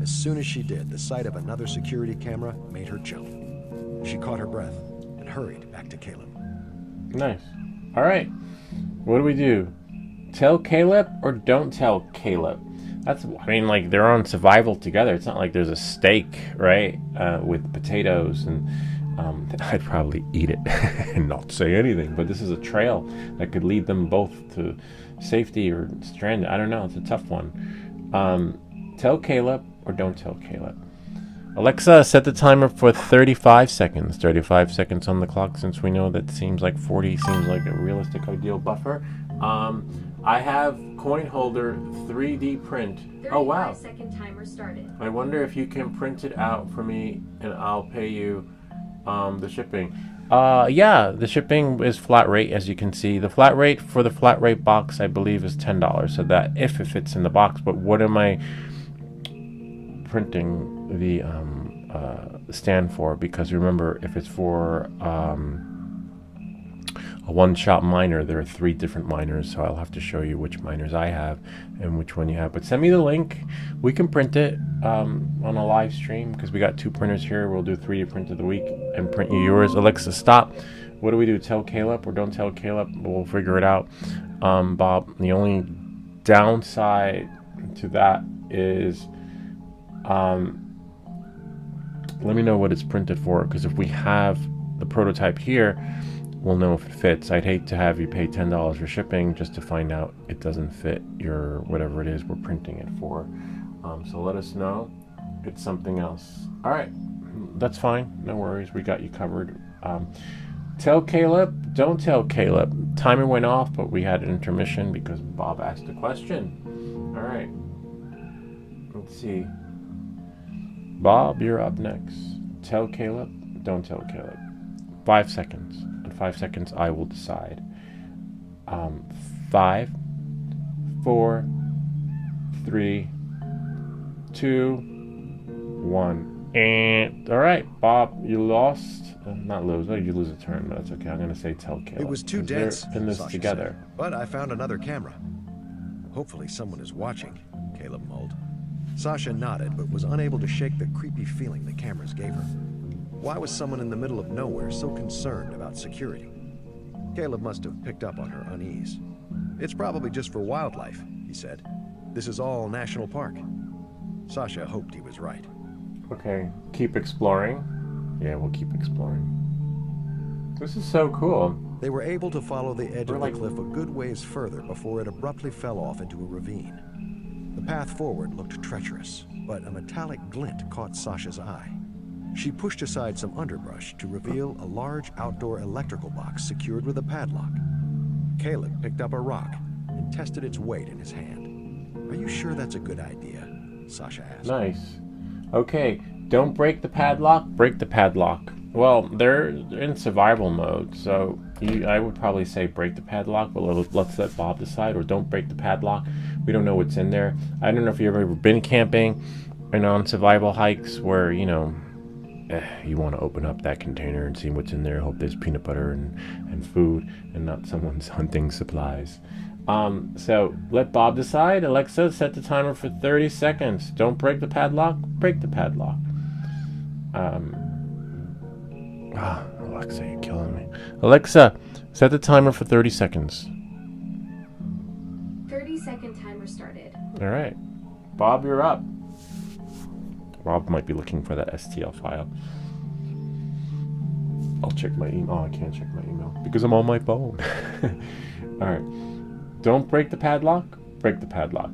As soon as she did, the sight of another security camera made her jump. She caught her breath and hurried back to Caleb. Nice. All right. What do we do? Tell Caleb or don't tell Caleb? That's, I mean, like, they're on survival together. It's not like there's a steak, right? With potatoes, and I'd probably eat it and not say anything. But this is a trail that could lead them both to safety or stranded. I don't know. It's a tough one. Tell Caleb or don't tell Caleb. Alexa, set the timer for 35 seconds. 35 seconds on the clock, since we know that seems like 40 seems like a realistic ideal buffer. I have coin holder 3D print. Oh, wow. 35-second timer started. I wonder if you can print it out for me and I'll pay you the shipping. Yeah, the shipping is flat rate, as you can see. The flat rate for the flat rate box, I believe, is $10. So that if it fits in the box. But what am I printing the stand for? Because remember, if it's for a one-shot miner, there are 3 different miners, so I'll have to show you which miners I have and which one you have. But send me the link. We can print it on a live stream, because we got 2 printers here. We'll do 3D print of the week and print you yours. Alexa, stop. What do we do? Tell Caleb or don't tell Caleb? We'll figure it out. Bob, the only downside to that is let me know what it's printed for, because if we have the prototype here, we'll know if it fits. I'd hate to have you pay $10 for shipping just to find out it doesn't fit your whatever it is we're printing it for. So let us know. It's something else. All right, that's fine. No worries. We got you covered. Tell Caleb, don't tell Caleb. Timer went off, but we had an intermission because Bob asked a question. All right. Let's see. Bob, you're up next. Tell Caleb, don't tell Caleb. 5 seconds. In 5 seconds, I will decide. 5, 4, 3, 2, 1. And all right, Bob, you lost. Not lose. Oh, you lose a turn, but that's okay. I'm gonna say tell Caleb. It was too 'cause they're dense, in this Sasha together. said. But I found another camera. Hopefully someone is watching, Caleb mulled. Sasha nodded, but was unable to shake the creepy feeling the cameras gave her. Why was someone in the middle of nowhere so concerned about security? Caleb must have picked up on her unease. It's probably just for wildlife, he said. This is all national park. Sasha hoped he was right. Okay, keep exploring. Yeah, we'll keep exploring. This is so cool. They were able to follow the edge We're of like- the cliff a good ways further before it abruptly fell off into a ravine. The path forward looked treacherous, but a metallic glint caught Sasha's eye. She pushed aside some underbrush to reveal a large outdoor electrical box secured with a padlock. Caleb picked up a rock and tested its weight in his hand. Are you sure that's a good idea? Sasha asked. Nice. Okay, don't break the padlock. Break the padlock. Well, they're in survival mode, so I would probably say break the padlock, but let's let Bob decide, or don't break the padlock. We don't know what's in there. I don't know if you've ever been camping and on survival hikes where, you know, you want to open up that container and see what's in there. Hope there's peanut butter and food and not someone's hunting supplies. So let Bob decide. Alexa, set the timer for 30 seconds. Don't break the padlock. Break the padlock. Alexa, you're killing me. Alexa, set the timer for 30 seconds. 30-second timer started. All right. Bob, you're up. Bob might be looking for that STL file. I'll check my email. Oh, I can't check my email because I'm on my phone. All right. Don't break the padlock. Break the padlock.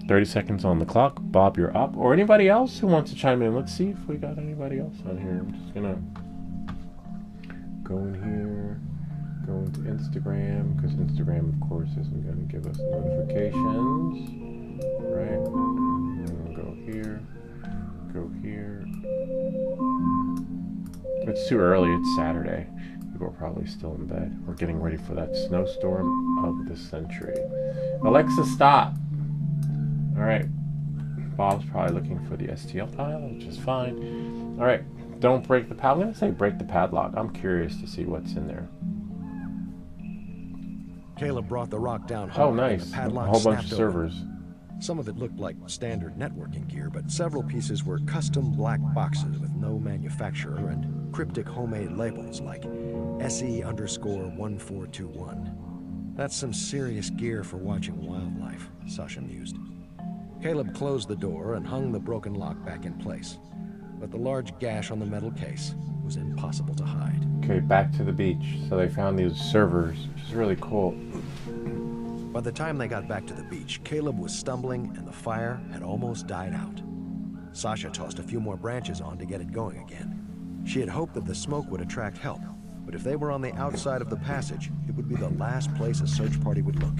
30 seconds on the clock. Bob, you're up. Or anybody else who wants to chime in. Let's see if we got anybody else on here. I'm just going to go in here. Go into Instagram, because Instagram, of course, isn't going to give us notifications. Right? And we'll go here. Go here. It's too early. It's Saturday. People are probably still in bed. We're getting ready for that snowstorm of the century. Alexa, stop. All right. Bob's probably looking for the STL file, which is fine. All right. Don't break the padlock. I'm going to say break the padlock. I'm curious to see what's in there. Caleb brought the rock down hard. Oh, and nice. the A padlock whole bunch snapped of open. servers. Some of it looked like standard networking gear, but several pieces were custom black boxes with no manufacturer and cryptic homemade labels like SE_1421. That's some serious gear for watching wildlife, Sasha mused. Caleb closed the door and hung the broken lock back in place, but the large gash on the metal case was impossible to hide. Okay, back to the beach. So they found these servers, which is really cool. By the time they got back to the beach, Caleb was stumbling and the fire had almost died out. Sasha tossed a few more branches on to get it going again. She had hoped that the smoke would attract help, but if they were on the outside of the passage, it would be the last place a search party would look.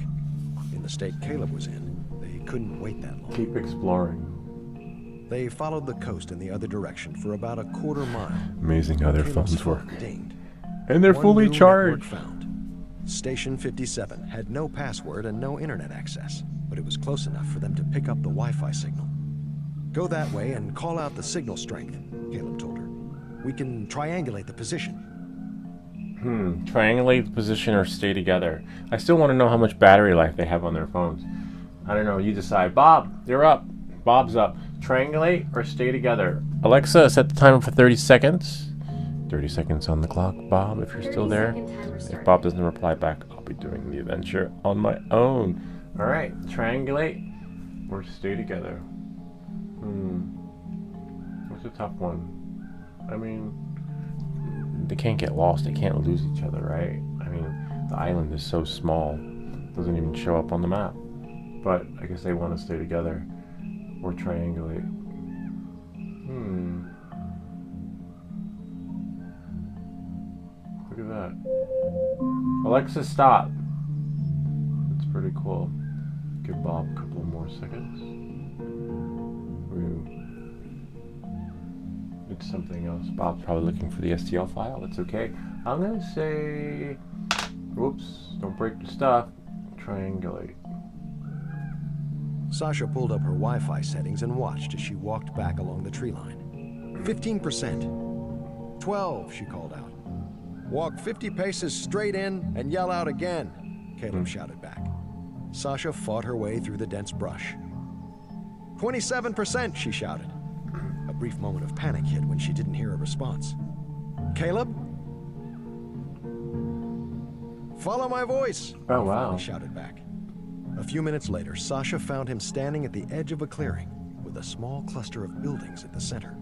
In the state Caleb was in, they couldn't wait that long. Keep exploring. They followed the coast in the other direction for about a quarter mile. Amazing how their Caleb's phones phone work. dinged. And they're One fully new network charged. found. Station 57 had no password and no internet access, but it was close enough for them to pick up the Wi-Fi signal. Go that way and call out the signal strength, Caleb told her. We can triangulate the position. Triangulate the position or stay together. I still want to know how much battery life they have on their phones. I don't know. You decide. Bob, you're up. Bob's up. Triangulate or stay together. Alexa, set the timer for 30 seconds. 30 seconds on the clock. Bob, if you're still there. 30-second timer If started. Bob doesn't reply back, I'll be doing the adventure on my own. All right. Triangulate or stay together. What's a tough one? I mean, they can't get lost. They can't lose each other, right? I mean, the island is so small. It doesn't even show up on the map. But I guess they want to stay together or triangulate. Look at that. Alexa, stop. That's pretty cool. Give Bob a couple more seconds. It's something else. Bob's probably looking for the STL file. That's okay. I'm going to say... Whoops. Don't break the stuff. Triangulate. Sasha pulled up her Wi-Fi settings and watched as she walked back along the tree line. 15%. 12, she called out. Walk 50 paces straight in and yell out again, Caleb shouted back. Sasha fought her way through the dense brush. 27%, she shouted. A brief moment of panic hit when she didn't hear a response. Caleb? Follow my voice, Oh, he wow. finally shouted back. A few minutes later, Sasha found him standing at the edge of a clearing with a small cluster of buildings at the center.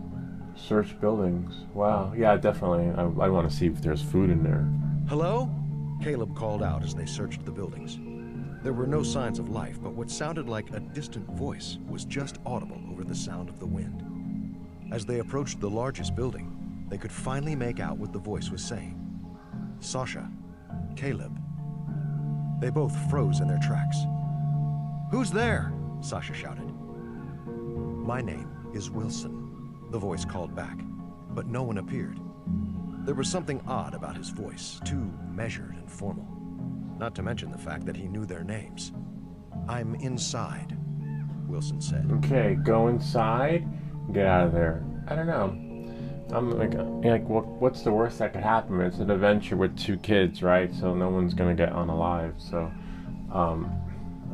Search buildings. Wow. Yeah, definitely. I want to see if there's food in there. Hello? Caleb called out as they searched the buildings. There were no signs of life, but what sounded like a distant voice was just audible over the sound of the wind. As they approached the largest building, they could finally make out what the voice was saying. Sasha, Caleb. They both froze in their tracks. Who's there? Sasha shouted. My name is Wilson, the voice called back, but no one appeared. There was something odd about his voice, too measured and formal. Not to mention the fact that he knew their names. I'm inside, Wilson said. Okay, go inside, get out of there. I don't know. I'm like, what's the worst that could happen? It's an adventure with two kids, right? So no one's gonna get unalive. So,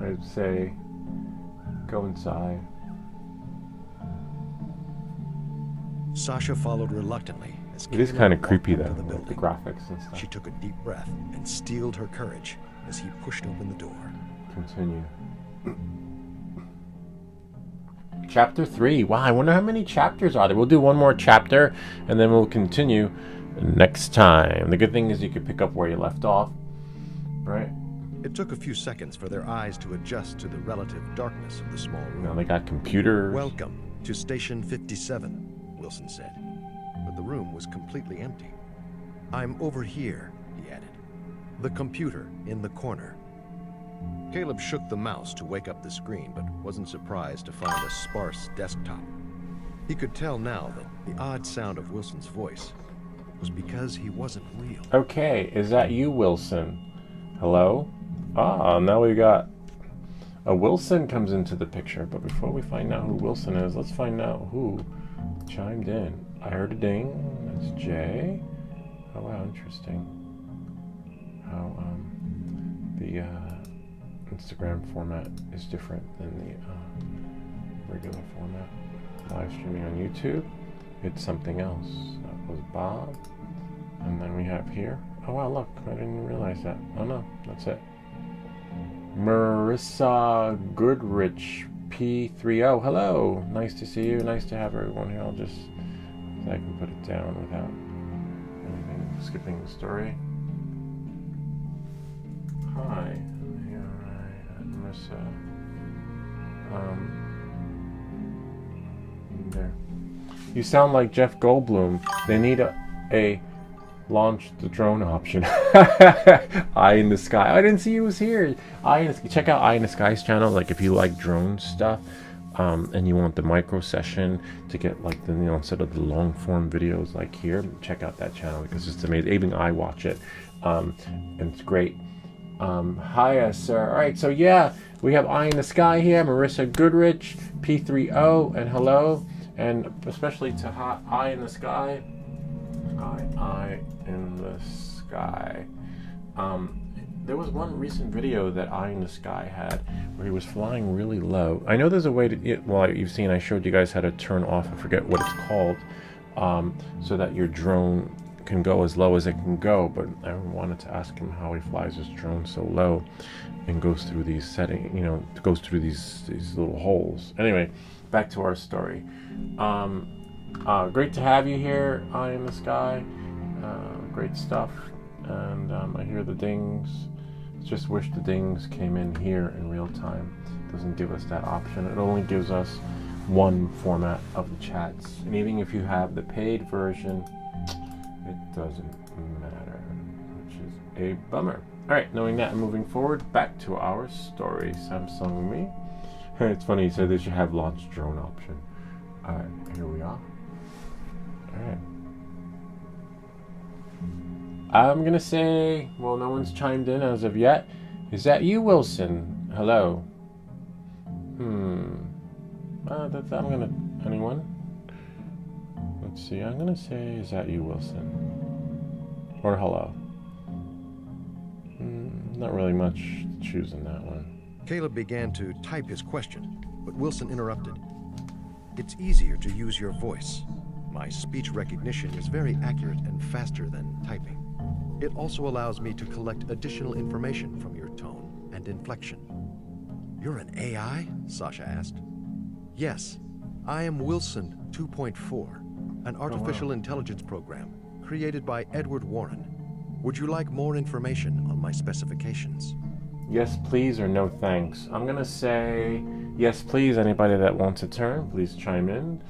I'd say, go inside. Sasha followed reluctantly as It is Caleb kind of walked creepy up to though, the like the building. graphics and stuff. She took a deep breath and steeled her courage as he pushed open the door. Continue. Chapter 3. Wow, I wonder how many chapters are there. We'll do one more chapter and then we'll continue next time. The good thing is you can pick up where you left off, right? It took a few seconds for their eyes to adjust to the relative darkness of the small room. Now they got computers. Welcome to Station 57, Wilson said. But the room was completely empty. I'm over here, he added. The computer in the corner. Caleb shook the mouse to wake up the screen, but wasn't surprised to find a sparse desktop. He could tell now that the odd sound of Wilson's voice was because he wasn't real. Okay, is that you, Wilson? Hello? Ah, now we got a Wilson comes into the picture. But before we find out who Wilson is, let's find out who chimed in. I heard a ding. That's Jay. Oh wow, interesting. How the Instagram format is different than the regular format. Live streaming on YouTube, it's something else. That was Bob. And then we have here. Oh wow, look, I didn't realize that. Oh no, that's it. Marissa Goodrich P30. Hello, nice to see you. Nice to have everyone here. I'll just, so I can put it down without anything, skipping the story. Hi, here I am, Marissa. There. You sound like Jeff Goldblum. They need a launch the drone option. Eye in the Sky. I didn't see he was here. Check out Eye in the Sky's channel. Like if you like drone stuff, and you want the micro session to get like the instead of the long form videos like here, check out that channel because it's amazing. Even I watch it, and it's great. Hiya, sir. All right, so yeah, we have Eye in the Sky here. Marissa Goodrich P30, and hello, and especially to Eye in the Sky. Eye in the Sky. There was one recent video that Eye in the Sky had where he was flying really low. I know there's a way to, well, you've seen, I showed you guys how to turn off, I forget what it's called, so that your drone can go as low as it can go, but I wanted to ask him how he flies his drone so low and goes through these settings, goes through these little holes. Anyway, back to our story. Great to have you here, Eye in the Sky. Great stuff. And I hear the dings. Just wish the dings came in here in real time. It doesn't give us that option. It only gives us one format of the chats. And even if you have the paid version, it doesn't matter, which is a bummer. All right, knowing that and moving forward, back to our story. Samsung Me. It's funny, he said they should have launch drone option. All right, here we are. All right. I'm gonna say, well, no one's chimed in as of yet. Is that you, Wilson? Hello. I'm gonna... Anyone? Let's see, I'm gonna say, is that you, Wilson? Or hello? Not really much to choose in that one. Caleb began to type his question, but Wilson interrupted. It's easier to use your voice. My speech recognition is very accurate and faster than typing. It also allows me to collect additional information from your tone and inflection. You're an AI? Sasha asked. Yes, I am Wilson 2.4, an artificial intelligence program created by Edward Warren. Would you like more information on my specifications? Yes, please, or no thanks. I'm gonna say yes, please. Anybody that wants a turn, please chime in.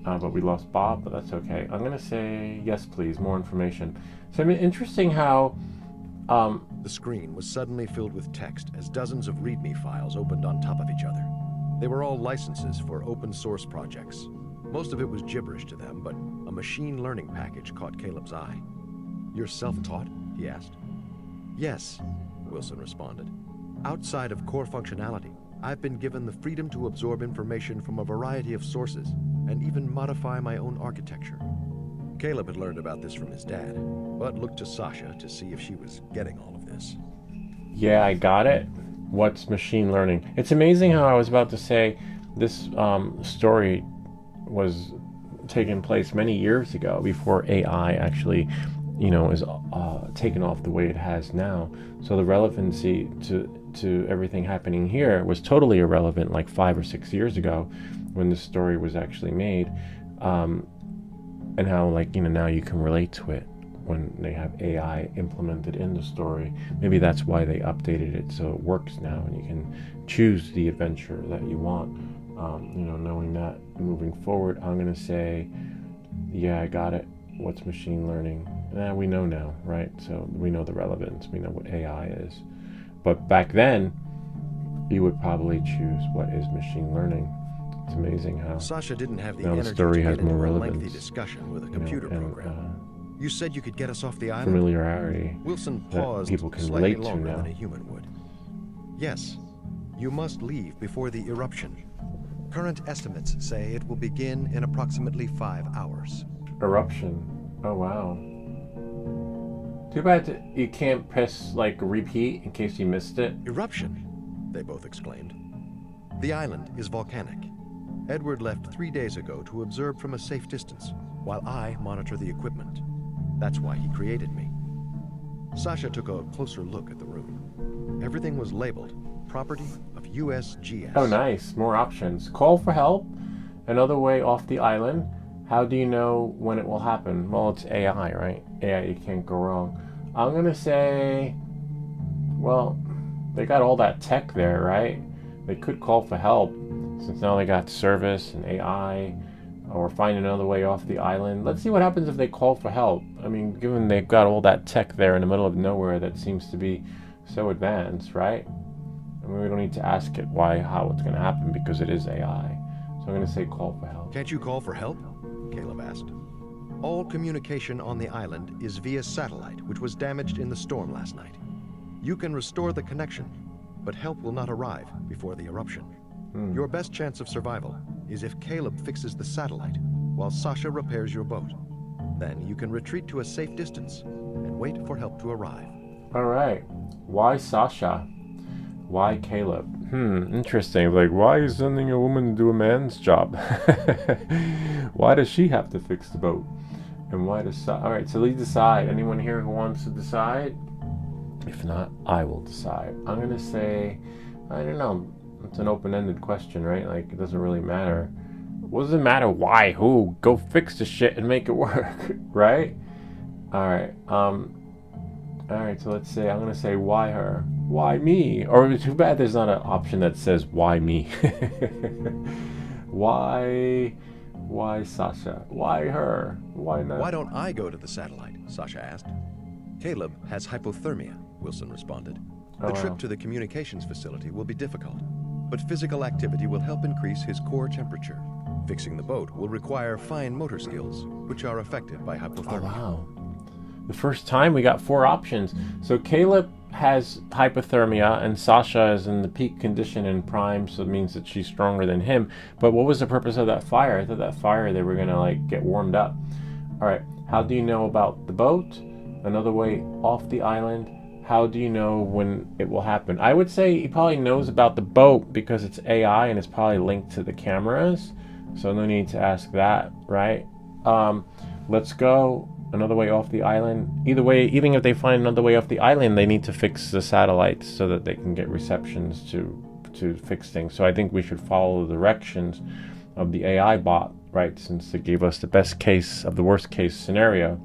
But we lost Bob, but that's okay. I'm gonna say yes, please. More information. So I mean, interesting how The screen was suddenly filled with text as dozens of README files opened on top of each other. They were all licenses for open source projects. Most of it was gibberish to them, but a machine learning package caught Caleb's eye. You're self-taught? He asked. Yes, Wilson responded. Outside of core functionality, I've been given the freedom to absorb information from a variety of sources and even modify my own architecture. Caleb had learned about this from his dad, but looked to Sasha to see if she was getting all of this. yeah, I got it. What's machine learning? It's amazing how I was about to say this story was taking place many years ago before AI actually, is taken off the way it has now. So the relevancy to everything happening here was totally irrelevant like 5 or 6 years ago when this story was actually made. And how now you can relate to it when they have AI implemented in the story. Maybe that's why they updated it so it works now and you can choose the adventure that you want. Knowing that moving forward, I'm gonna say, yeah, I got it. What's machine learning? We know now, right? So we know the relevance. We know what AI is. But back then, you would probably choose what is machine learning. It's amazing how Sasha didn't have the now the energy story to has get into more a lengthy relevance, discussion with a computer and program. You said you could get us off the island? familiarity Wilson that paused people can slightly relate to longer now. than a human would. Yes, you must leave before the eruption. Current estimates say it will begin in approximately 5 hours. Eruption. Oh wow. Too bad you can't press repeat in case you missed it. Eruption, they both exclaimed. The island is volcanic. Edward left 3 days ago to observe from a safe distance, while I monitor the equipment. That's why he created me. Sasha took a closer look at the room. Everything was labeled property of USGS. Oh nice, more options. Call for help. Another way off the island. How do you know when it will happen? Well, it's AI, right? AI, you can't go wrong. I'm gonna say, well, they got all that tech there, right? They could call for help, since now they got service and AI, or find another way off the island. Let's see what happens if they call for help. I mean, given they've got all that tech there in the middle of nowhere that seems to be so advanced, right? I mean, we don't need to ask it how it's gonna happen because it is AI. So I'm gonna say call for help. Can't you call for help? Caleb asked. All communication on the island is via satellite, which was damaged in the storm last night. You can restore the connection, but help will not arrive before the eruption. Your best chance of survival is if Caleb fixes the satellite while Sasha repairs your boat. Then you can retreat to a safe distance and wait for help to arrive. All right. Why Sasha? Why Caleb? Interesting. Why are you sending a woman to do a man's job? Why does she have to fix the boat? And why does All right, so let's decide. Anyone here who wants to decide? If not, I will decide. I'm going to say, I don't know. It's an open-ended question, right? It doesn't really matter. What does it matter why? Who? Go fix the shit and make it work, right? All right, so let's say, I'm going to say, why her? Why me? Or too bad there's not an option that says, why me? Why Sasha? Why her? Why not? Why don't I go to the satellite? Sasha asked. Caleb has hypothermia, Wilson responded. The trip to the communications facility will be difficult, but physical activity will help increase his core temperature. Fixing the boat will require fine motor skills, which are affected by hypothermia. Oh, wow. The first time we got 4 options. So Caleb has hypothermia and Sasha is in the peak condition in prime, so it means that she's stronger than him. But what was the purpose of that fire? I thought that fire they were gonna like get warmed up. All right, how do you know about the boat? Another way off the island. How do you know when it will happen? I would say he probably knows about the boat because it's AI and it's probably linked to the cameras. So no need to ask that, right? Let's go another way off the island. Either way, even if they find another way off the island, they need to fix the satellites so that they can get receptions to fix things. So I think we should follow the directions of the AI bot, right? Since it gave us the best case of the worst case scenario.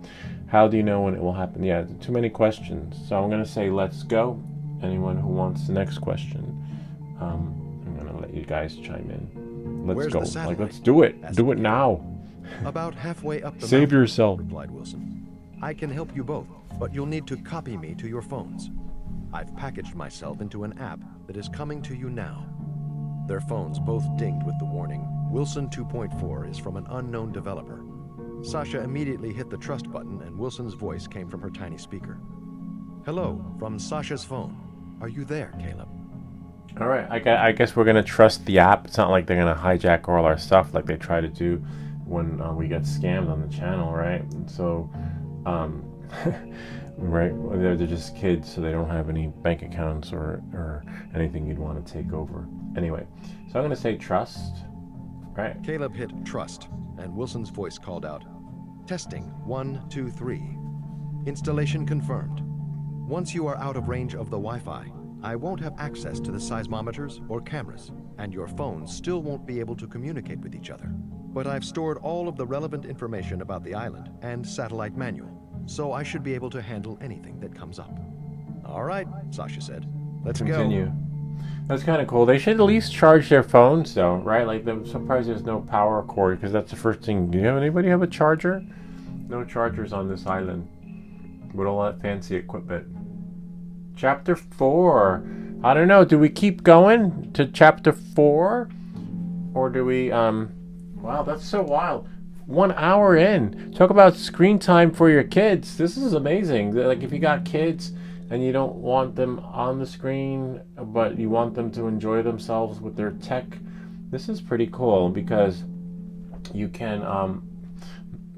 How do you know when it will happen? Yeah, too many questions. So I'm going to say let's go. Anyone who wants the next question, I'm going to let you guys chime in. Let's Where's go. the satellite? Let's do it. Asked Do it Caleb. now. About halfway up the Save mountain, yourself. replied Wilson. I can help you both, but you'll need to copy me to your phones. I've packaged myself into an app that is coming to you now. Their phones both dinged with the warning, Wilson 2.4 is from an unknown developer. Sasha immediately hit the trust button and Wilson's voice came from her tiny speaker. Hello, from Sasha's phone. Are you there, Caleb? All right, I guess we're gonna trust the app. It's not like they're gonna hijack all our stuff like they try to do when we get scammed on the channel, right? And so, right, they're just kids, so they don't have any bank accounts or anything you'd want to take over. Anyway, so I'm gonna say trust, right? Caleb hit trust, and Wilson's voice called out, Testing 1, 2, 3. Installation confirmed. Once you are out of range of the Wi-Fi, I won't have access to the seismometers or cameras, and your phones still won't be able to communicate with each other. But I've stored all of the relevant information about the island and satellite manual, so I should be able to handle anything that comes up. All right, Sasha said. Let's Continue. go. That's kind of cool. They should at least charge their phones, though, right? Like, I'm surprised there's no power cord, because that's the first thing. Do you have anybody have a charger? No chargers on this island with all that fancy equipment. Chapter 4. I don't know. Do we keep going to chapter 4? Or do we, wow, that's so wild. 1 hour in. Talk about screen time for your kids. This is amazing. Like, if you got kids and you don't want them on the screen, but you want them to enjoy themselves with their tech, this is pretty cool because you can,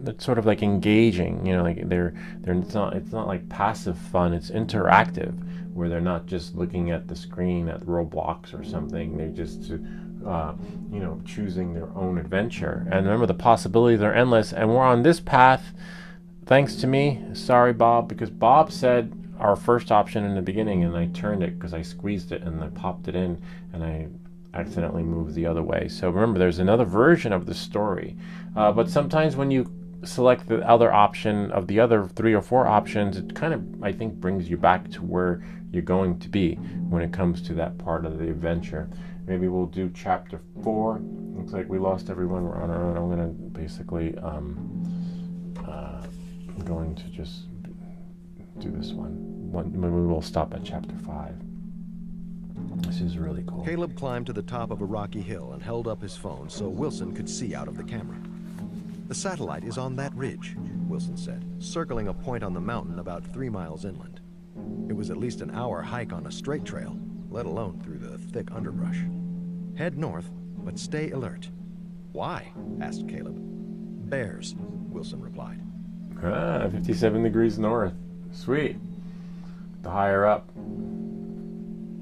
it's sort of like engaging, you know, like it's not like passive fun, it's interactive, where they're not just looking at the screen at Roblox or something, they're just, you know, choosing their own adventure. And remember, the possibilities are endless, and we're on this path thanks to me. Sorry, Bob, because Bob said our first option in the beginning, and I turned it because I squeezed it and I popped it in, and I accidentally moved the other way. So remember, there's another version of the story, but sometimes when you select the other option of the other 3 or 4 options, it kind of, I think, brings you back to where you're going to be when it comes to that part of the adventure. Maybe we'll do chapter 4. Looks like we lost everyone. We're on our own. I'm going to basically I'm going to just do this one. Maybe we'll stop at chapter 5. This is really cool. Caleb climbed to the top of a rocky hill and held up his phone so Wilson could see out of the camera. The satellite is on that ridge, Wilson said, circling a point on the mountain about 3 miles inland. It was at least an hour hike on a straight trail, let alone through the thick underbrush. Head north, but stay alert. Why? Asked Caleb. Bears, Wilson replied. 57 degrees north. Sweet. The higher up.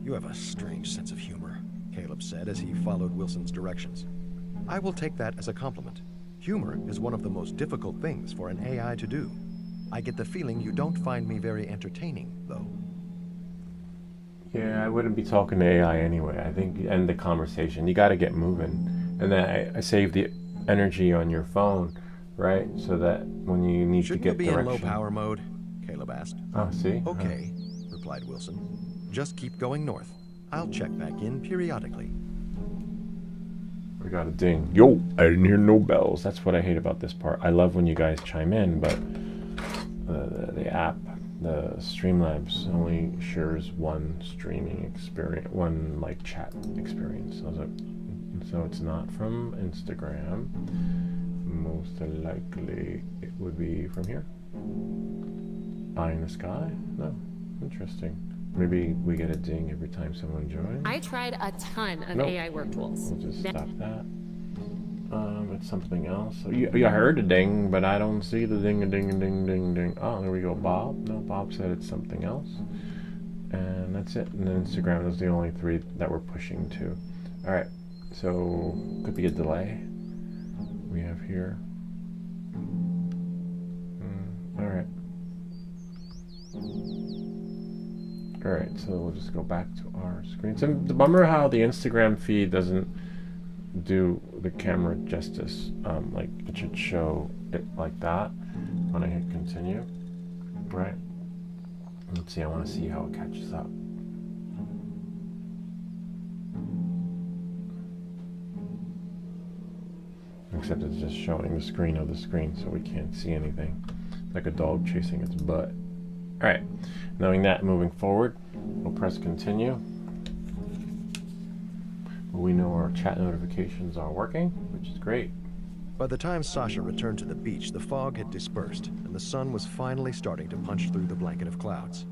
You have a strange sense of humor, Caleb said as he followed Wilson's directions. I will take that as a compliment. Humor is one of the most difficult things for an AI to do. I get the feeling you don't find me very entertaining, though. Yeah, I wouldn't be talking to AI anyway. I think you end the conversation. You got to get moving. And then I save the energy on your phone, right? So that when you need Shouldn't to you get be direction. in low power mode? Caleb asked. Oh, see? Okay, replied Wilson. Just keep going north. I'll check back in periodically. We got a ding. Yo, I didn't hear no bells. That's what I hate about this part. I love when you guys chime in, but the app, the Streamlabs, only shares one streaming experience, one like chat experience. So it's not from Instagram. Most likely it would be from here. Eye in the sky? No. Interesting. Maybe we get a ding every time someone joins. I tried a ton of Nope. AI work tools. We'll just stop that. It's something else. You heard a ding, but I don't see the ding, a ding, a ding, ding, ding. Oh, there we go, Bob. No, Bob said it's something else. And that's it. And then Instagram is the only 3 that we're pushing to. All right. So could be a delay. We have here. All right. All right. So we'll just go back to our screens. And the bummer how the Instagram feed doesn't do the camera justice. Like it should show it like that when I hit continue. Right. Let's see. I want to see how it catches up. Except it's just showing the screen of the screen, so we can't see anything. Like a dog chasing its butt. Alright, knowing that, moving forward, we'll press continue. We know our chat notifications are working, which is great. By the time Sasha returned to the beach, the fog had dispersed, and the sun was finally starting to punch through the blanket of clouds.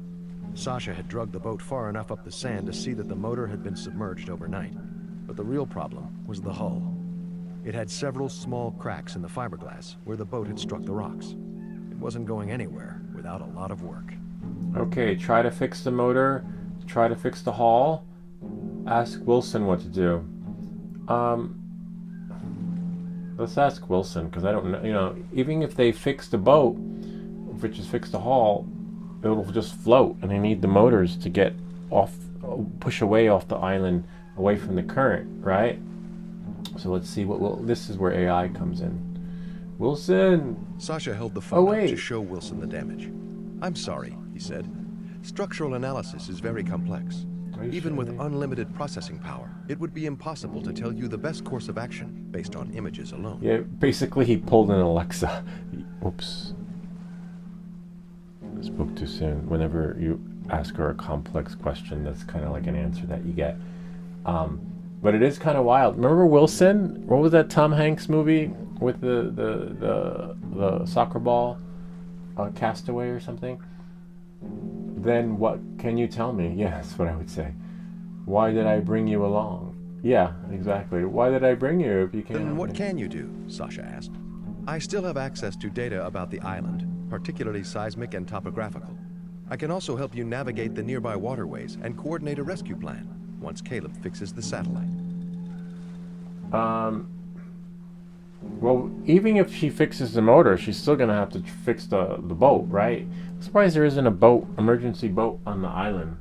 Sasha had dragged the boat far enough up the sand to see that the motor had been submerged overnight. But the real problem was the hull. It had several small cracks in the fiberglass where the boat had struck the rocks. It wasn't going anywhere without a lot of work. Okay, try to fix the motor, try to fix the hull, ask Wilson what to do. Let's ask Wilson, because I don't know, you know, even if they fix the boat, which is fix the hull, it'll just float, and they need the motors to get off, push away off the island, away from the current, right? So let's see this is where AI comes in. Wilson! Sasha held the phone up wait. to show Wilson the damage. "I'm sorry," he said. "Structural analysis is very complex. Even with unlimited processing power, it would be impossible to tell you the best course of action based on images alone." Yeah, basically he pulled an Alexa. Oops. I spoke too soon. Whenever you ask her a complex question, that's kind of like an answer that you get. But it is kind of wild. Remember Wilson? What was that Tom Hanks movie with the soccer ball, Castaway or something? Then what can you tell me? Yeah, that's what I would say. Why did I bring you along? Yeah, exactly. Why did I bring you if you can't? "Then what can you do?" Sasha asked. "I still have access to data about the island, particularly seismic and topographical. I can also help you navigate the nearby waterways and coordinate a rescue plan once Caleb fixes the satellite." Well, even if she fixes the motor, she's still gonna have to fix the boat, right? I'm surprised there isn't a boat, emergency boat on the island.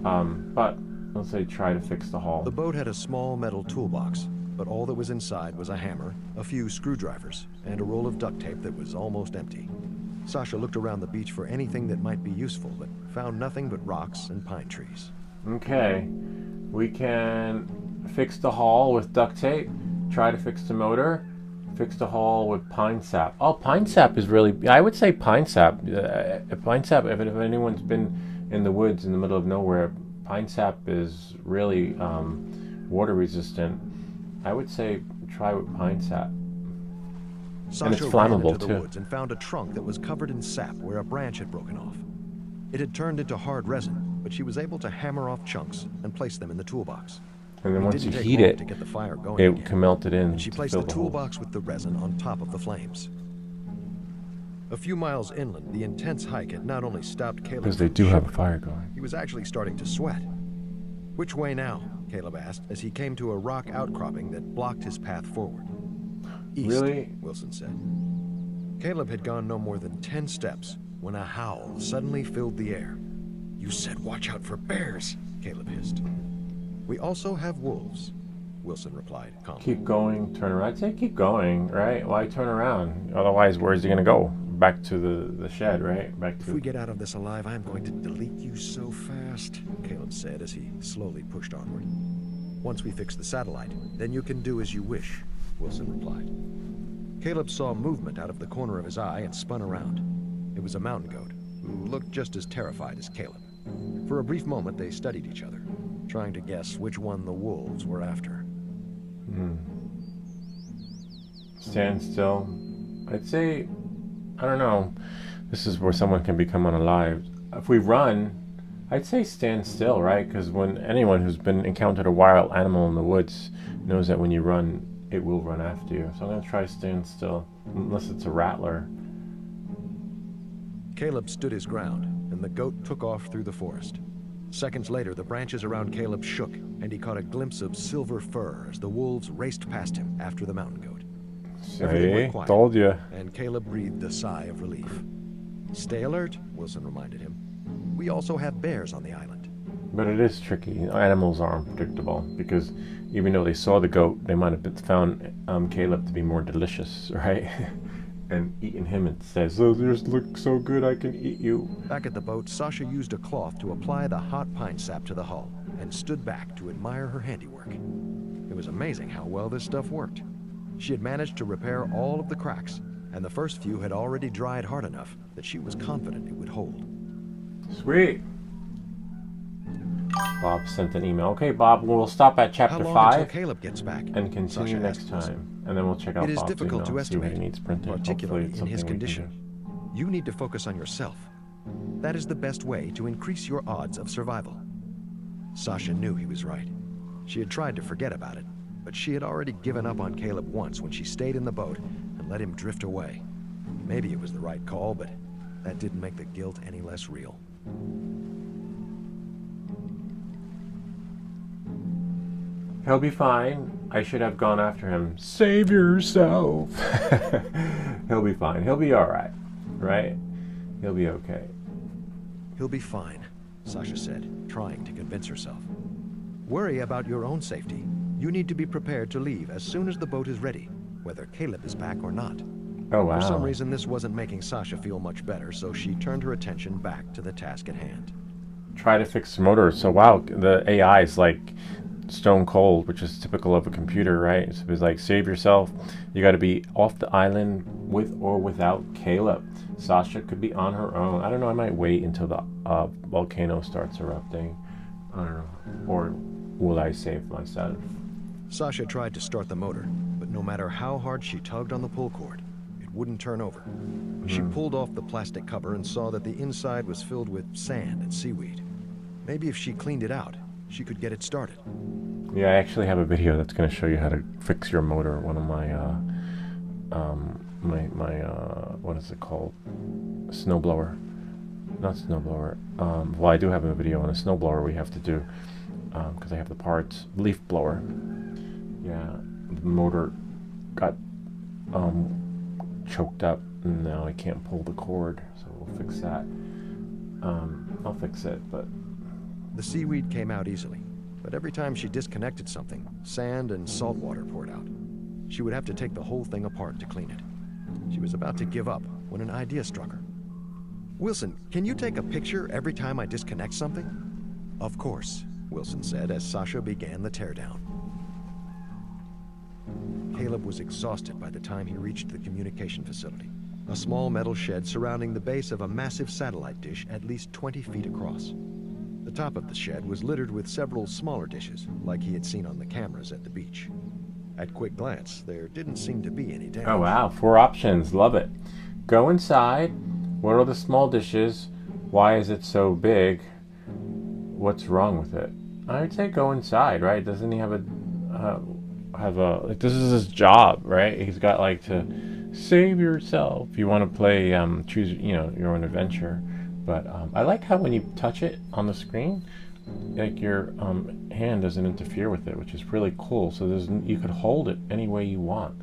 But let's say try to fix the hull. The boat had a small metal toolbox, but all that was inside was a hammer, a few screwdrivers, and a roll of duct tape that was almost empty. Sasha looked around the beach for anything that might be useful, but found nothing but rocks and pine trees. Okay, we can fix the hull with duct tape, try to fix the motor, fix the hull with pine sap. Oh, pine sap is really, I would say pine sap. Pine sap, if anyone's been in the woods in the middle of nowhere, pine sap is really water resistant. I would say try with pine sap. Sasha it's ran flammable, into the too. woods and found a trunk that was covered in sap where a branch had broken off. It had turned into hard resin, but she was able to hammer off chunks and place them in the toolbox. And then It once you didn't take heat long it, to get the fire going it again, can melt it in. and she to placed fill the hole. toolbox with the resin on top of the flames. A few miles inland, the intense hike had not only stopped Caleb Because they from do have a shivering, fire going. he was actually starting to sweat. "Which way now?" Caleb asked as he came to a rock outcropping that blocked his path forward. "East," Really? Wilson said. Caleb had gone no more than 10 steps when a howl suddenly filled the air. "You said watch out for bears," Caleb hissed. "We also have wolves," Wilson replied calmly. Keep going, turn around. I'd say keep going, right? Why turn around? Otherwise, where's he gonna go? Back to the shed, right? Back "If to. we get out of this alive, I'm going to delete you so fast," Caleb said as he slowly pushed onward. "Once we fix the satellite, then you can do as you wish," Wilson replied. Caleb saw movement out of the corner of his eye and spun around. It was a mountain goat, who looked just as terrified as Caleb. For a brief moment, they studied each other, trying to guess which one the wolves were after. Stand still. I'd say, I don't know. This is where someone can become unalived. If we run, I'd say stand still, right? Because when anyone who's been encountered a wild animal in the woods knows that when you run, it will run after you. So I'm going to try stand still, unless it's a rattler. Caleb stood his ground, and the goat took off through the forest. Seconds later, the branches around Caleb shook, and he caught a glimpse of silver fur as the wolves raced past him after the mountain goat. Everything went See? quiet, Told you. and Caleb breathed a sigh of relief. Stay alert, Wilson reminded him. We also have bears on the island. But it is tricky. Animals are unpredictable because even though they saw the goat, they might have found Caleb to be more delicious, right? And eaten him instead. So you just look so good, I can eat you. Back at the boat, Sasha used a cloth to apply the hot pine sap to the hull and stood back to admire her handiwork. It was amazing how well this stuff worked. She had managed to repair all of the cracks, and the first few had already dried hard enough that she was confident it would hold. Sweet. Bob sent an email. Okay, Bob, we'll stop at How chapter long 5 until Caleb gets back? and continue Sasha next asked Wilson. time. And then we'll check out It is Bob's difficult to email, see what he estimate, needs printed. particularly Hopefully it's in his something we can condition. You need to focus on yourself. That is the best way to increase your odds of survival. Sasha knew he was right. She had tried to forget about it, but she had already given up on Caleb once when she stayed in the boat and let him drift away. Maybe it was the right call, but that didn't make the guilt any less real. He'll be fine. I should have gone after him. Save yourself. He'll be fine. He'll be alright. Right? He'll be okay. He'll be fine, Sasha said, trying to convince herself. Worry about your own safety. You need to be prepared to leave as soon as the boat is ready, whether Caleb is back or not. Oh, wow. For some reason, this wasn't making Sasha feel much better, so she turned her attention back to the task at hand. Try to fix the motor. So, wow, the AI is like stone cold, which is typical of a computer, right? So it's like, save yourself. You got to be off the island with or without Caleb. Sasha could be on her own. I don't know. I might wait until the volcano starts erupting. I don't know. Or will I save myself? Sasha tried to start the motor, but no matter how hard she tugged on the pull cord, it wouldn't turn over. She pulled off the plastic cover and saw that the inside was filled with sand and seaweed. Maybe if she cleaned it out, she could get it started. Yeah, I actually have a video that's going to show you how to fix your motor. One of my, what is it called? Snowblower. Not snowblower. Well, I do have a video on a snowblower we have to do, because I have the parts. Leaf blower. Yeah, the motor got choked up, and now I can't pull the cord, so we'll fix that. I'll fix it, but... The seaweed came out easily, but every time she disconnected something, sand and salt water poured out. She would have to take the whole thing apart to clean it. She was about to give up when an idea struck her. Wilson, can you take a picture every time I disconnect something? Of course, Wilson said as Sasha began the teardown. Caleb was exhausted by the time he reached the communication facility, a small metal shed surrounding the base of a massive satellite dish at least 20 feet across. The top of the shed was littered with several smaller dishes, like he had seen on the cameras at the beach. At quick glance, there didn't seem to be any damage. Oh wow, 4 options, love it. Go inside. What are the small dishes? Why is it so big? What's wrong with it? I'd say go inside, right? Doesn't he have a like, this is his job, right? He's got like to save yourself. You want to play choose, your own adventure. But I like how when you touch it on the screen, like your hand doesn't interfere with it, which is really cool. So you could hold it any way you want,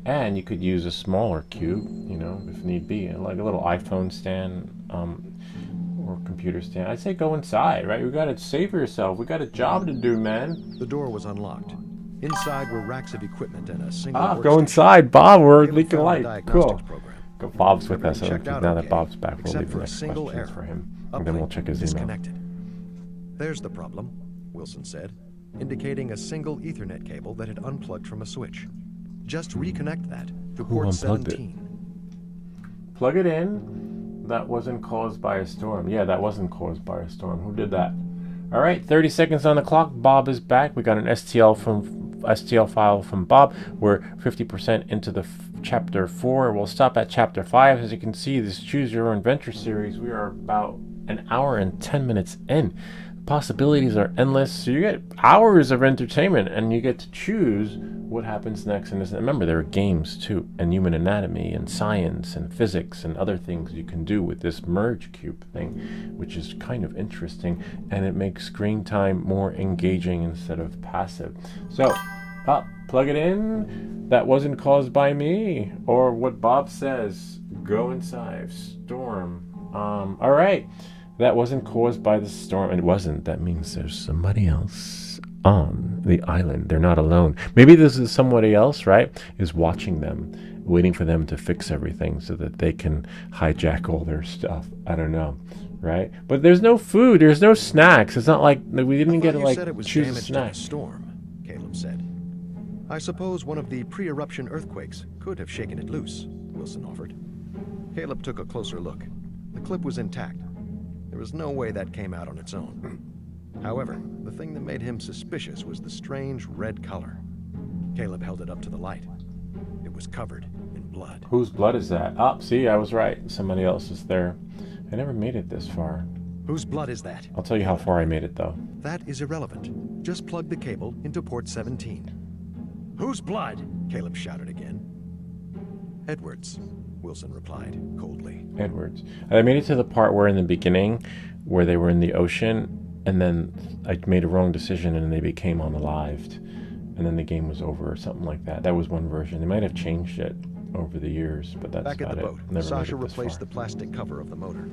and you could use a smaller cube, if need be, like a little iPhone stand or computer stand. I'd say go inside, right? We gotta save yourself. We got a job to do, man. The door was unlocked. Inside were racks of equipment and a single Go workstation. inside, Bob. We're Caleb leaking found a light. diagnostics Cool. program. Go, Bob's with us. Everything So checked out now okay, that Bob's back, we'll except leave for the a next single questions error. for him, and then we'll check his email. Disconnected. There's the problem, Wilson said, indicating a single Ethernet cable that had unplugged from a switch. Just reconnect that to port unplugged it? 17. Plug it in. That wasn't caused by a storm. Yeah, that wasn't caused by a storm. Who did that? All right, 30 seconds on the clock. Bob is back. We got an STL file from Bob. We're 50% into the chapter 4. We'll stop at chapter 5. As you can see, this Choose Your Own Adventure series, we are about an hour and 10 minutes in. Possibilities are endless, so you get hours of entertainment, and you get to choose what happens next. And remember, there are games too, and human anatomy, and science, and physics, and other things you can do with this merge cube thing, which is kind of interesting, and it makes screen time more engaging instead of passive. So, plug it in. That wasn't caused by me, or what Bob says. Go inside, storm. All right. That wasn't caused by the storm. It wasn't. That means there's somebody else on the island. They're not alone. Maybe this is somebody else, right? Is watching them, waiting for them to fix everything so that they can hijack all their stuff. I don't know, right? But there's no food. There's no snacks. It's not like we didn't get to You said it was choose a damaged in snack. a storm, Caleb said. I suppose one of the pre-eruption earthquakes could have shaken it loose, Wilson offered. Caleb took a closer look. The clip was intact. There was no way that came out on its own. However, the thing that made him suspicious was the strange red color. Caleb held it up to the light. It was covered in blood. Whose blood is that? See, I was right. Somebody else is there. I never made it this far. Whose blood is that? I'll tell you how far I made it, though. That is irrelevant. Just plug the cable into port 17. Whose blood? Caleb shouted again. Edwards, Wilson replied coldly. Edwards. I made it to the part where in the beginning, where they were in the ocean, and then I made a wrong decision and they became unalived. And then the game was over or something like that. That was one version. They might have changed it over the years, but that's Back at about the it. boat, Never Sasha made it this replaced far. the plastic cover of the motor.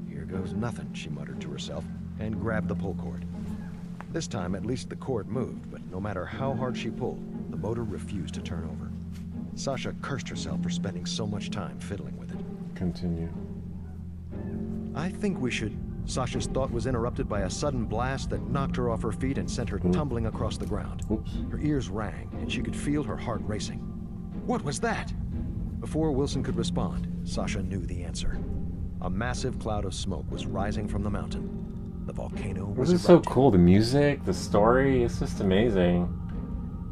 Here goes nothing, she muttered to herself, and grabbed the pull cord. This time, at least the cord moved, but no matter how hard she pulled, the motor refused to turn over. Sasha cursed herself for spending so much time fiddling with it. Continue. I think we should... Sasha's thought was interrupted by a sudden blast that knocked her off her feet and sent her tumbling across the ground. Oops. Her ears rang, and she could feel her heart racing. What was that? Before Wilson could respond, Sasha knew the answer. A massive cloud of smoke was rising from the mountain. The volcano was This is so erupting. cool. The music, the story, it's just amazing.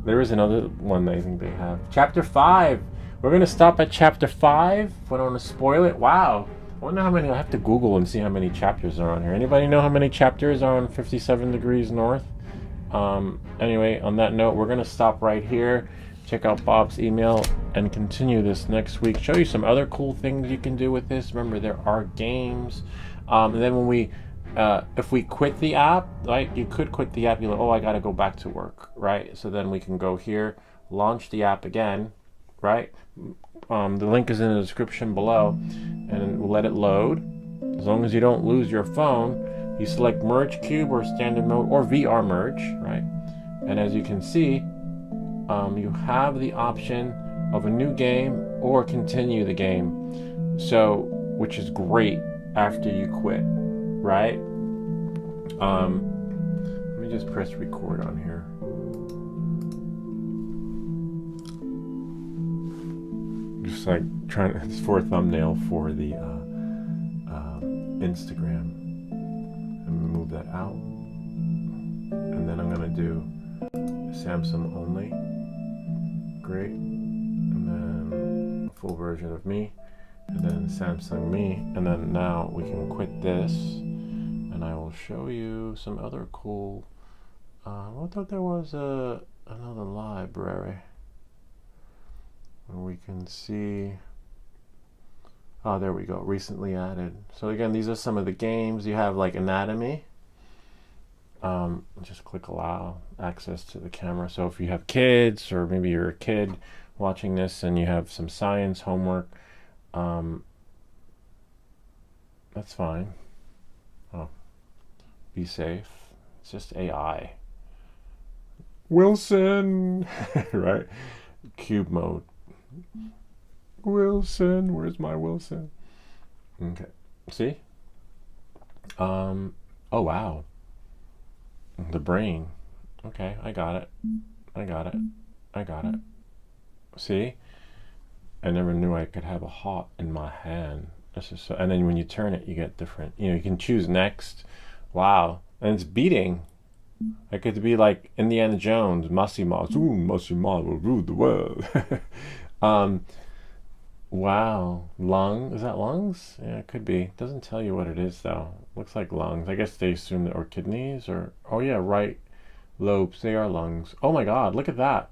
There is another one that I think they have. Chapter 5. We're going to stop at Chapter 5. I don't want to spoil it. Wow. I wonder how many. I have to Google and see how many chapters are on here. Anybody know how many chapters are on 57 Degrees North? Anyway, on that note, we're going to stop right here. Check out Bob's email and continue this next week. Show you some other cool things you can do with this. Remember, there are games. And then when we... if we quit the app, right, you could quit the app, you're like, oh, I got to go back to work, right? So then we can go here, launch the app again, right? The link is in the description below, and we'll let it load. As long as you don't lose your phone, you select Merge Cube or Standard Mode or VR Merge, right? And as you can see, you have the option of a new game or continue the game. So, which is great after you quit. Right? Let me just press record on here. Just like trying to, it's for a thumbnail for the Instagram. Let me move that out. And then I'm gonna do Samsung only. Great. And then a full version of me. And then Samsung me. And then now we can quit this. And I will show you some other cool... I thought there was another library where we can see... Oh, there we go. Recently added. So again, these are some of the games. You have like anatomy. Just click allow access to the camera. So if you have kids, or maybe you're a kid watching this and you have some science homework, that's fine. Oh, be safe. It's just AI. Wilson, right? Cube mode. Wilson, where's my Wilson? Okay, see? Oh wow. The brain. Okay, I got it. I got it. I got it. See? I never knew I could have a heart in my hand. That's just so, and then when you turn it, you get different. You know, you can choose next. Wow. And it's beating. I could be like Indiana Jones, Massimo. Ooh, Massimo will rule the world. Wow. Lung? Is that lungs? Yeah, it could be. Doesn't tell you what it is, though. Looks like lungs. I guess they assume that, or kidneys, or, oh yeah, right lobes. They are lungs. Oh my God, look at that.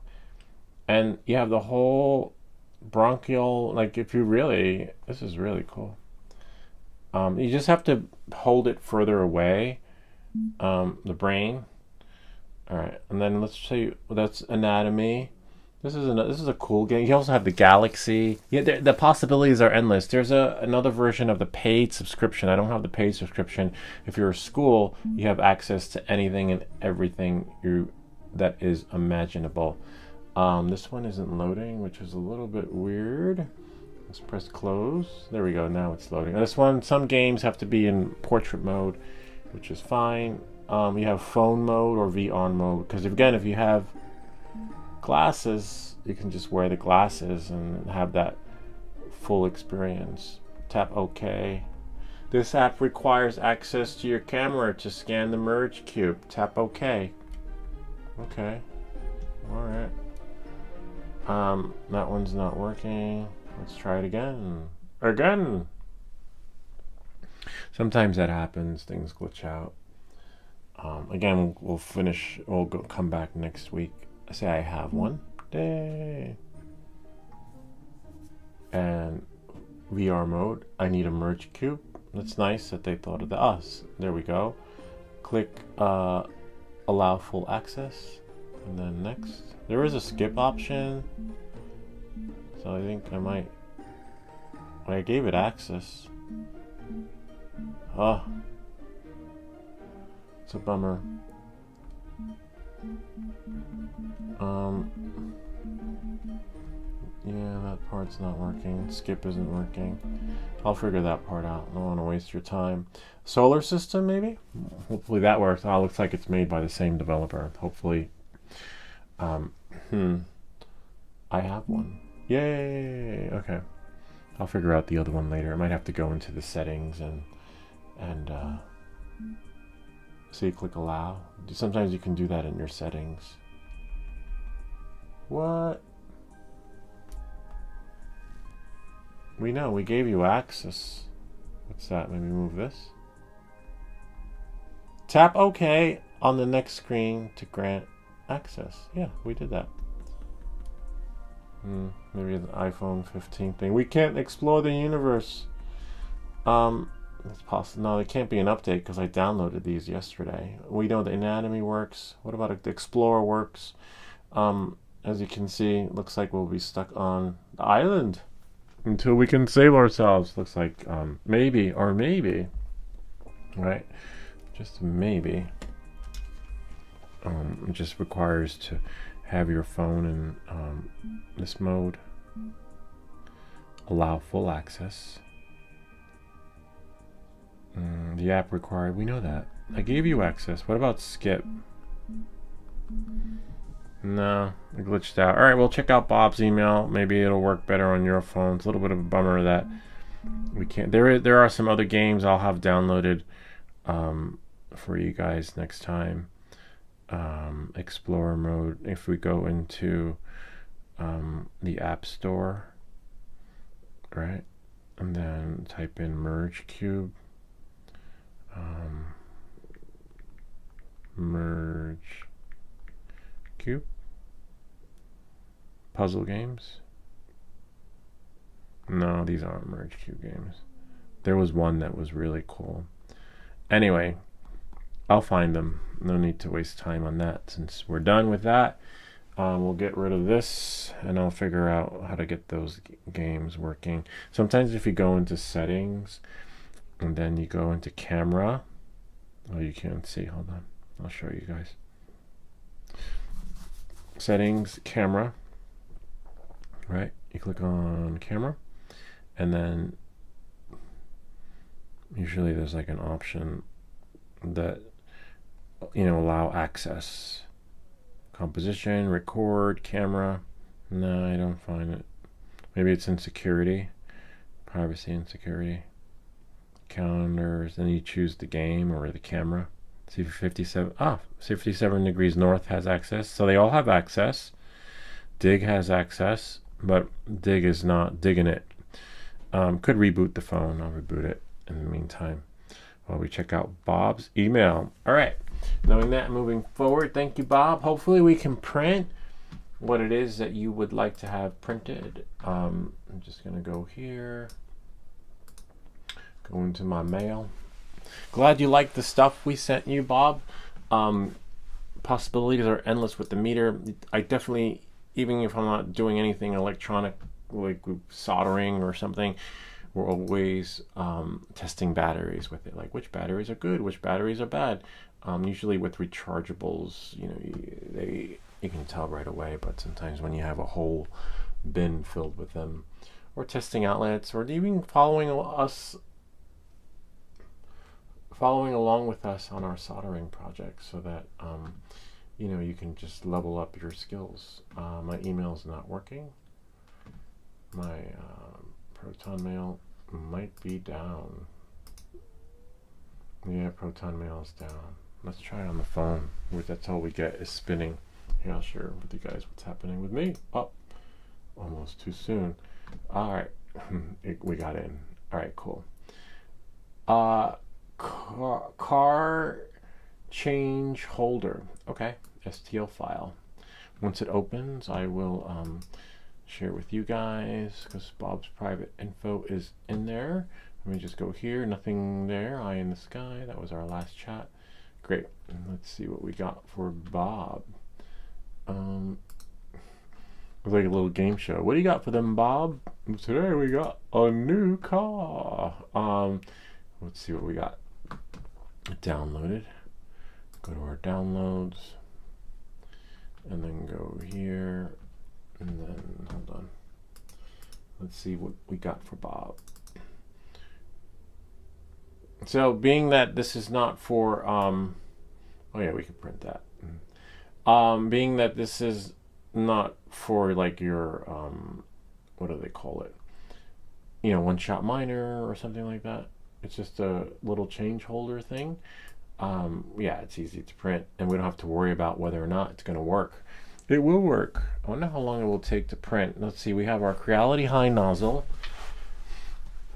And you have the whole bronchial, like if you really, this is really cool. You just have to hold it further away, the brain. All right, and then let's show you, that's anatomy. This is a cool game. You also have the Galaxy. Yeah, the possibilities are endless. There's another version of the paid subscription. I don't have the paid subscription. If you're a school, you have access to anything and everything that is imaginable. This one isn't loading, which is a little bit weird. Let's press close. There we go. Now it's loading. This one, some games have to be in portrait mode, which is fine. You have phone mode or VR mode, because again, if you have glasses, you can just wear the glasses and have that full experience. Tap OK. This app requires access to your camera to scan the merge cube. Tap OK. Okay. Alright. That one's not working. Let's try it again. Again! Sometimes that happens. Things glitch out. Again, we'll finish. We'll come back next week. Say I have one. Yay! And VR mode. I need a merge cube. That's nice that they thought of us. There we go. Click allow full access. And then next. There is a skip option. So I think I might. I gave it access. Oh. It's a bummer. Yeah, that part's not working. Skip isn't working. I'll figure that part out. I don't want to waste your time. Solar system, maybe? Hopefully that works. Oh, it looks like it's made by the same developer. Hopefully. I have one. Yay! Okay. I'll figure out the other one later. I might have to go into the settings and see, click allow. Sometimes you can do that in your settings. What? We know, we gave you access. What's that? Maybe move this. Tap OK on the next screen to grant access. Yeah, we did that. Maybe the iPhone 15 thing. We can't explore the universe. It's possible. No, it can't be an update because I downloaded these yesterday. We know the anatomy works. What about the Explorer works? As you can see, it looks like we'll be stuck on the island until we can save ourselves. Looks like maybe, right? Just maybe. It just requires to have your phone in this mode. Allow full access. The app required. We know that. I gave you access. What about skip? No, it glitched out. All right, we'll check out Bob's email. Maybe it'll work better on your phone. It's a little bit of a bummer that we can't. There are some other games I'll have downloaded for you guys next time. Explorer mode. If we go into the App Store, right, and then type in Merge Cube. Merge Cube. Puzzle games. No, these aren't Merge Cube games. There was one that was really cool. Anyway, I'll find them. No need to waste time on that. Since we're done with that, we'll get rid of this and I'll figure out how to get those games working. Sometimes if you go into settings and then you go into camera, oh, you can't see. Hold on. I'll show you guys. Settings, camera, right? You click on camera and then usually there's like an option that, you know, allow access. Composition, record, camera. No, I don't find it. Maybe it's in security. Privacy and security. Calendars. Then you choose the game or the camera. See if 57. See 57 degrees north has access. So they all have access. Dig has access, but Dig is not digging it. Could reboot the phone. I'll reboot it in the meantime while we check out Bob's email. All right. Knowing that, moving forward, thank you, Bob. Hopefully we can print what it is that you would like to have printed. I'm just going to go here. Go into my mail. Glad you liked the stuff we sent you, Bob. Possibilities are endless with the meter. I definitely, even if I'm not doing anything electronic, like soldering or something, we're always testing batteries with it. Like which batteries are good, which batteries are bad. Usually with rechargeables, you know, you can tell right away. But sometimes when you have a whole bin filled with them, or testing outlets, or even following along with us on our soldering project, so that you know, you can just level up your skills. My email is not working. My Proton Mail might be down. Yeah, Proton Mail is down. Let's try it on the phone. That's all we get is spinning. Here, I'll share with you guys what's happening with me. Oh, almost too soon. All right, we got in. All right, cool. Car change holder. Okay, STL file. Once it opens, I will share with you guys, because Bob's private info is in there. Let me just go here. Nothing there. Eye in the sky. That was our last chat. Great. And let's see what we got for Bob. It's like a little game show. What do you got for them, Bob? Today we got a new car. Let's see what we got. Downloaded. Go to our downloads. And then go here. And then, hold on. Let's see what we got for Bob. So, being that this is not for, oh yeah, we can print that. Being that this is not for like your, what do they call it? You know, one-shot miner or something like that. It's just a little change holder thing. Yeah, it's easy to print, and we don't have to worry about whether or not it's going to work. It will work. I wonder how long it will take to print. Let's see, we have our Creality High nozzle.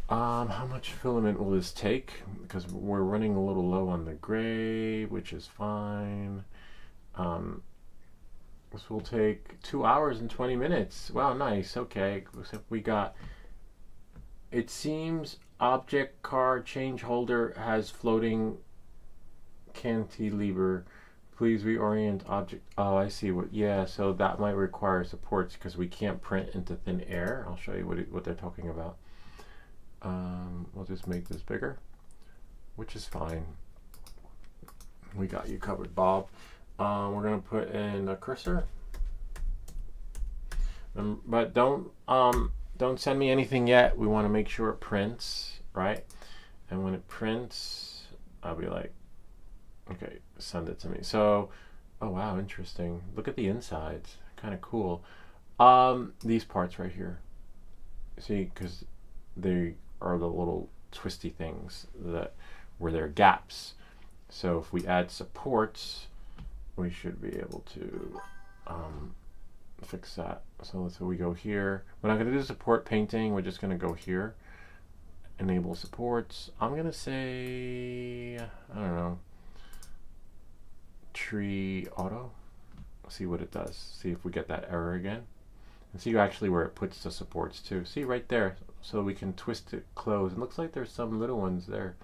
How much filament will this take? Because we're running a little low on the gray, which is fine. This will take 2 hours and 20 minutes. Wow, nice. Okay, except we got, it seems object car change holder has floating cantilever. Please reorient object. Oh, I see. What? Yeah, so that might require supports because we can't print into thin air. I'll show you what they're talking about. We'll just make this bigger, which is fine. We got you covered, Bob. We're gonna put in a cursor, but don't send me anything yet. We want to make sure it prints, right? And when it prints, I'll be like, okay, send it to me. So, oh wow, interesting. Look at the insides, kind of cool. These parts right here, see, because they are the little twisty things that where there are gaps. So if we add supports, we should be able to fix that. So we go here. We're not going to do support painting. We're just going to go here, enable supports. I'm going to say, I don't know, tree auto. See what it does. See if we get that error again. And see actually where it puts the supports too. See right there. So we can twist it close. It looks like there's some little ones there.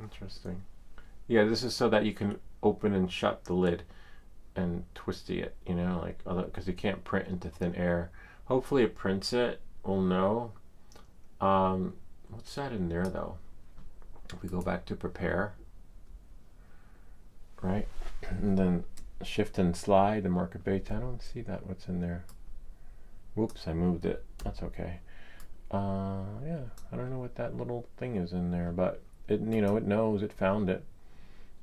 Interesting. Yeah, this is so that you can open and shut the lid and twisty it, you know, like other, because you can't print into thin air. Hopefully it prints it. We'll know. What's that in there though? If we go back to prepare, right, and then shift and slide the market bait. I don't see that. What's in there? Whoops, I moved it. That's okay. Yeah, I don't know what that little thing is in there, but it, you know, it knows. It found it.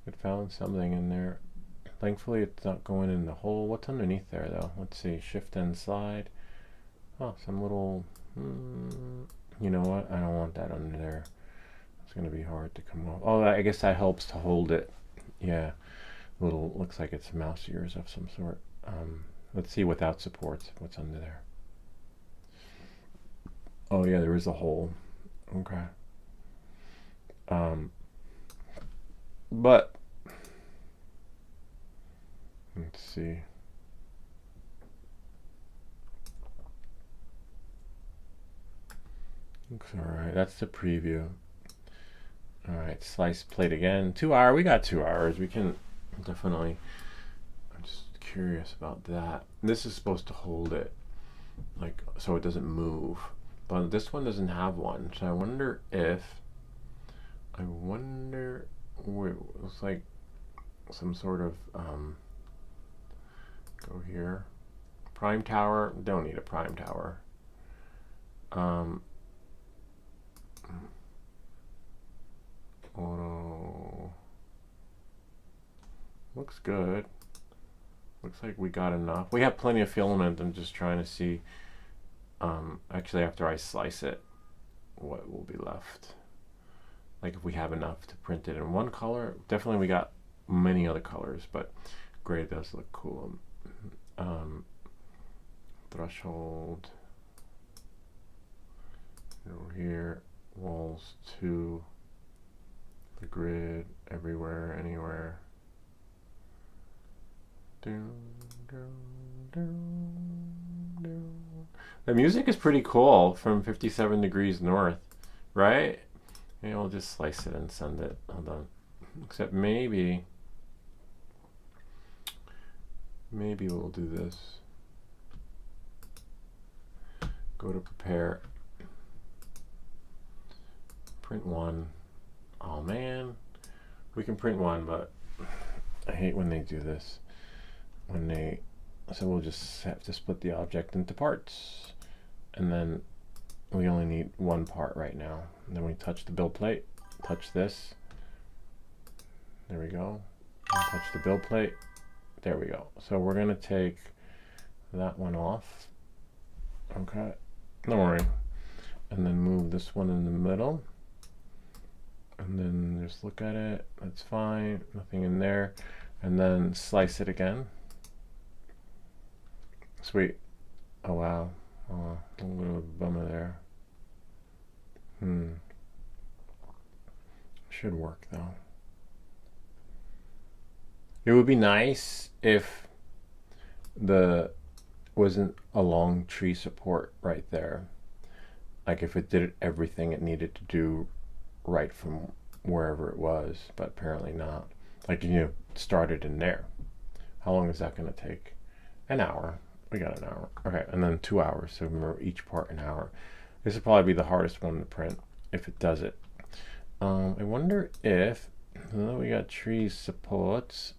It found something in there. Thankfully, it's not going in the hole. What's underneath there, though? Let's see. Shift and slide. Oh, some little. You know what? I don't want that under there. It's going to be hard to come off. Oh, I guess that helps to hold it. Yeah. Little, looks like it's mouse ears of some sort. Let's see without supports what's under there. Oh yeah, there is a hole. Okay. But let's see. Looks alright. That's the preview. Alright, slice plate again. 2 hour. We got 2 hours. We can definitely. I'm just curious about that. This is supposed to hold it, like, so it doesn't move. But this one doesn't have one. So I wonder if. It's like some sort of. Go here. Prime tower. Don't need a prime tower. Auto. Looks good. Looks like we got enough. We have plenty of filament. I'm just trying to see. Actually, after I slice it, what will be left. Like if we have enough to print it in one color. Definitely we got many other colors, but gray does look cool. Threshold. Over here. Walls 2. The grid everywhere, anywhere. The music is pretty cool from 57 degrees north, right? Maybe I'll just slice it and send it. Hold on. Except maybe we'll do this. Go to prepare. Print one. Oh man, we can print one, but I hate when they do this. So we'll just have to split the object into parts, and then we only need one part right now. And then we touch the build plate, touch this. There we go. And touch the build plate. There we go. So we're gonna take that one off. Okay, don't worry. And then move this one in the middle. And then just look at it. That's fine. Nothing in there. And then slice it again. Sweet. Oh wow. Oh, a little bit of a bummer there. Should work though. It would be nice if the wasn't a long tree support right there. Like if it did everything it needed to do right from wherever it was, but apparently not. Like, started in there. How long is that going to take? An hour. We got an hour. Okay, and then 2 hours. So remember, each part an hour. This would probably be the hardest one to print if it does it. I wonder if we got tree supports.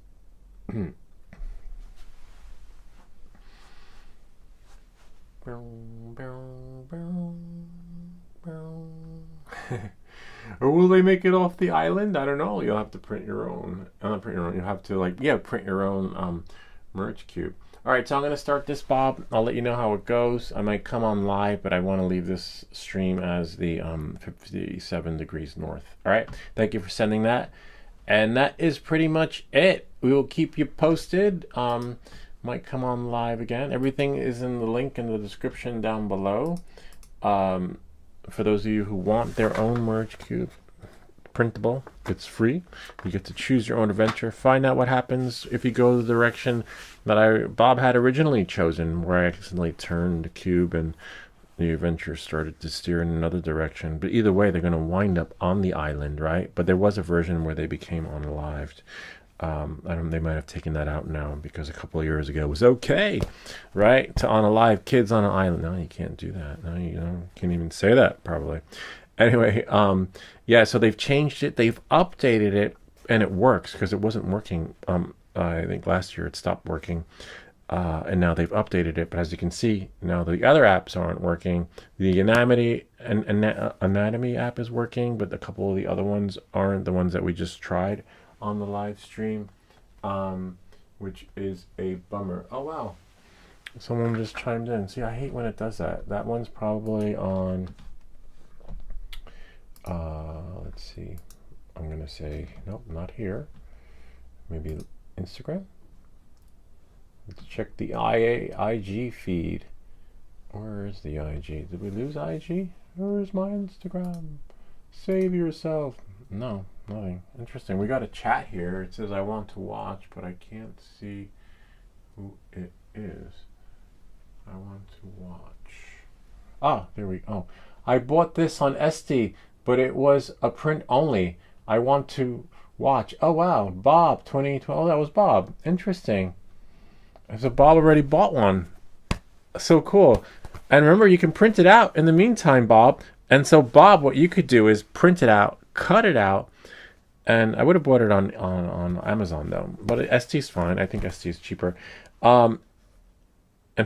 Or will they make it off the island? I don't know. You'll have to print your own. Not print your own. You'll have to print your own merge cube. All right, so I'm gonna start this, Bob. I'll let you know how it goes. I might come on live, but I want to leave this stream as the 57 degrees north. All right. Thank you for sending that. And that is pretty much it. We will keep you posted. Might come on live again. Everything is in the link in the description down below. For those of you who want their own merge cube, printable, it's free. You get to choose your own adventure. Find out what happens if you go the direction that Bob had originally chosen, where I accidentally turned the cube and the adventure started to steer in another direction. But either way, they're going to wind up on the island, right? But there was a version where they became unalived. They might have taken that out now because a couple of years ago it was okay, right? To unalive kids on an island. No, you can't do that. No, you can't even say that probably. Anyway, yeah, so they've changed it. They've updated it, and it works because it wasn't working. I think last year it stopped working, and now they've updated it. But as you can see, now the other apps aren't working. The anatomy app is working, but a couple of the other ones aren't. The ones that we just tried on the live stream, which is a bummer. Oh wow, someone just chimed in. See, I hate when it does that. That one's probably on. Let's see. I'm gonna say nope, not here. Maybe Instagram. Let's check the IG feed. Where is the IG? Did we lose IG? Where's my Instagram? Save yourself. No, nothing. Interesting. We got a chat here. It says I want to watch, but I can't see who it is. I want to watch. Ah, there we go. I bought this on Etsy, but it was a print only. I want to watch. Oh wow, Bob 2012. Oh, that was Bob. Interesting. So Bob already bought one. So cool. And remember, you can print it out in the meantime, Bob. And so Bob, what you could do is print it out, cut it out, and I would have bought it on Amazon though. But Etsy's fine. I think Etsy is cheaper. And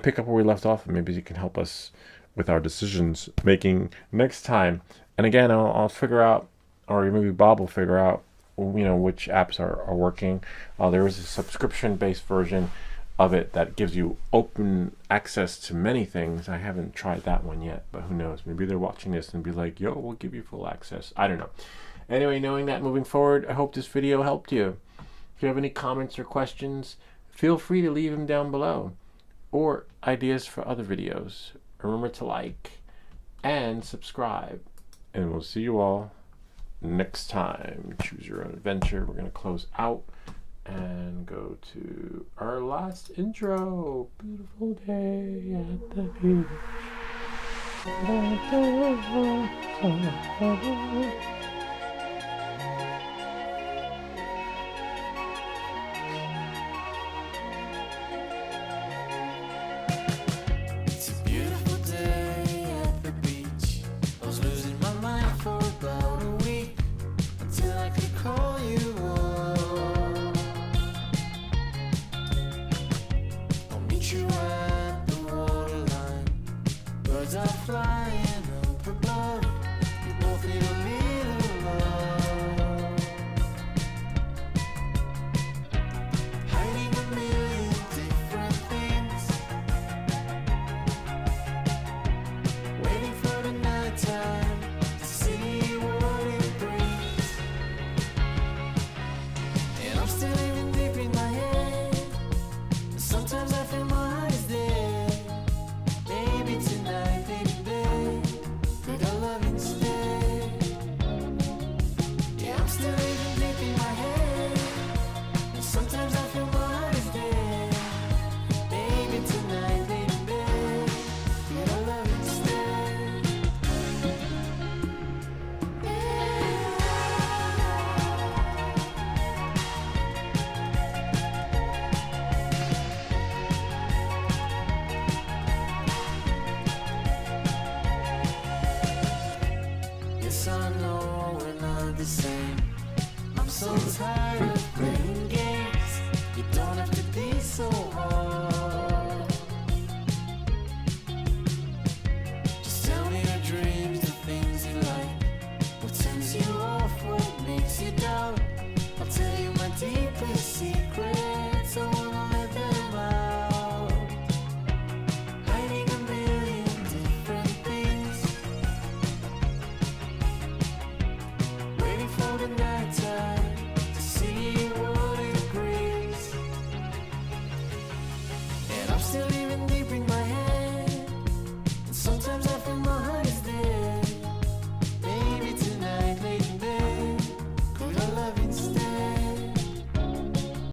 pick up where we left off, and maybe you can help us with our decisions making next time. And again, I'll figure out, or maybe Bob will figure out, which apps are working. There is a subscription-based version of it that gives you open access to many things. I haven't tried that one yet, but who knows? Maybe they're watching this and be like, yo, we'll give you full access. I don't know. Anyway, knowing that, moving forward, I hope this video helped you. If you have any comments or questions, feel free to leave them down below, or ideas for other videos. Remember to like and subscribe, and we'll see you all next time. Choose your own adventure. We're going to close out and go to our last intro. Beautiful day at the beach. It's a beautiful day at the beach. I was losing my mind for about a week until I could call you up. I'll meet you at the waterline. Birds are flying up above. We both need a little love. Hiding a million different things. Waiting for the nighttime to see what it brings. And I'm still living deep in my head. And sometimes I feel my heart is dead. Maybe tonight, baby, could I love instead? Yeah, I'm still living deep in my head. And sometimes I feel my heart is dead. Maybe tonight, baby, could I love instead? Yes, I know we're not the same. I'm so tired of playing games. You don't have to be so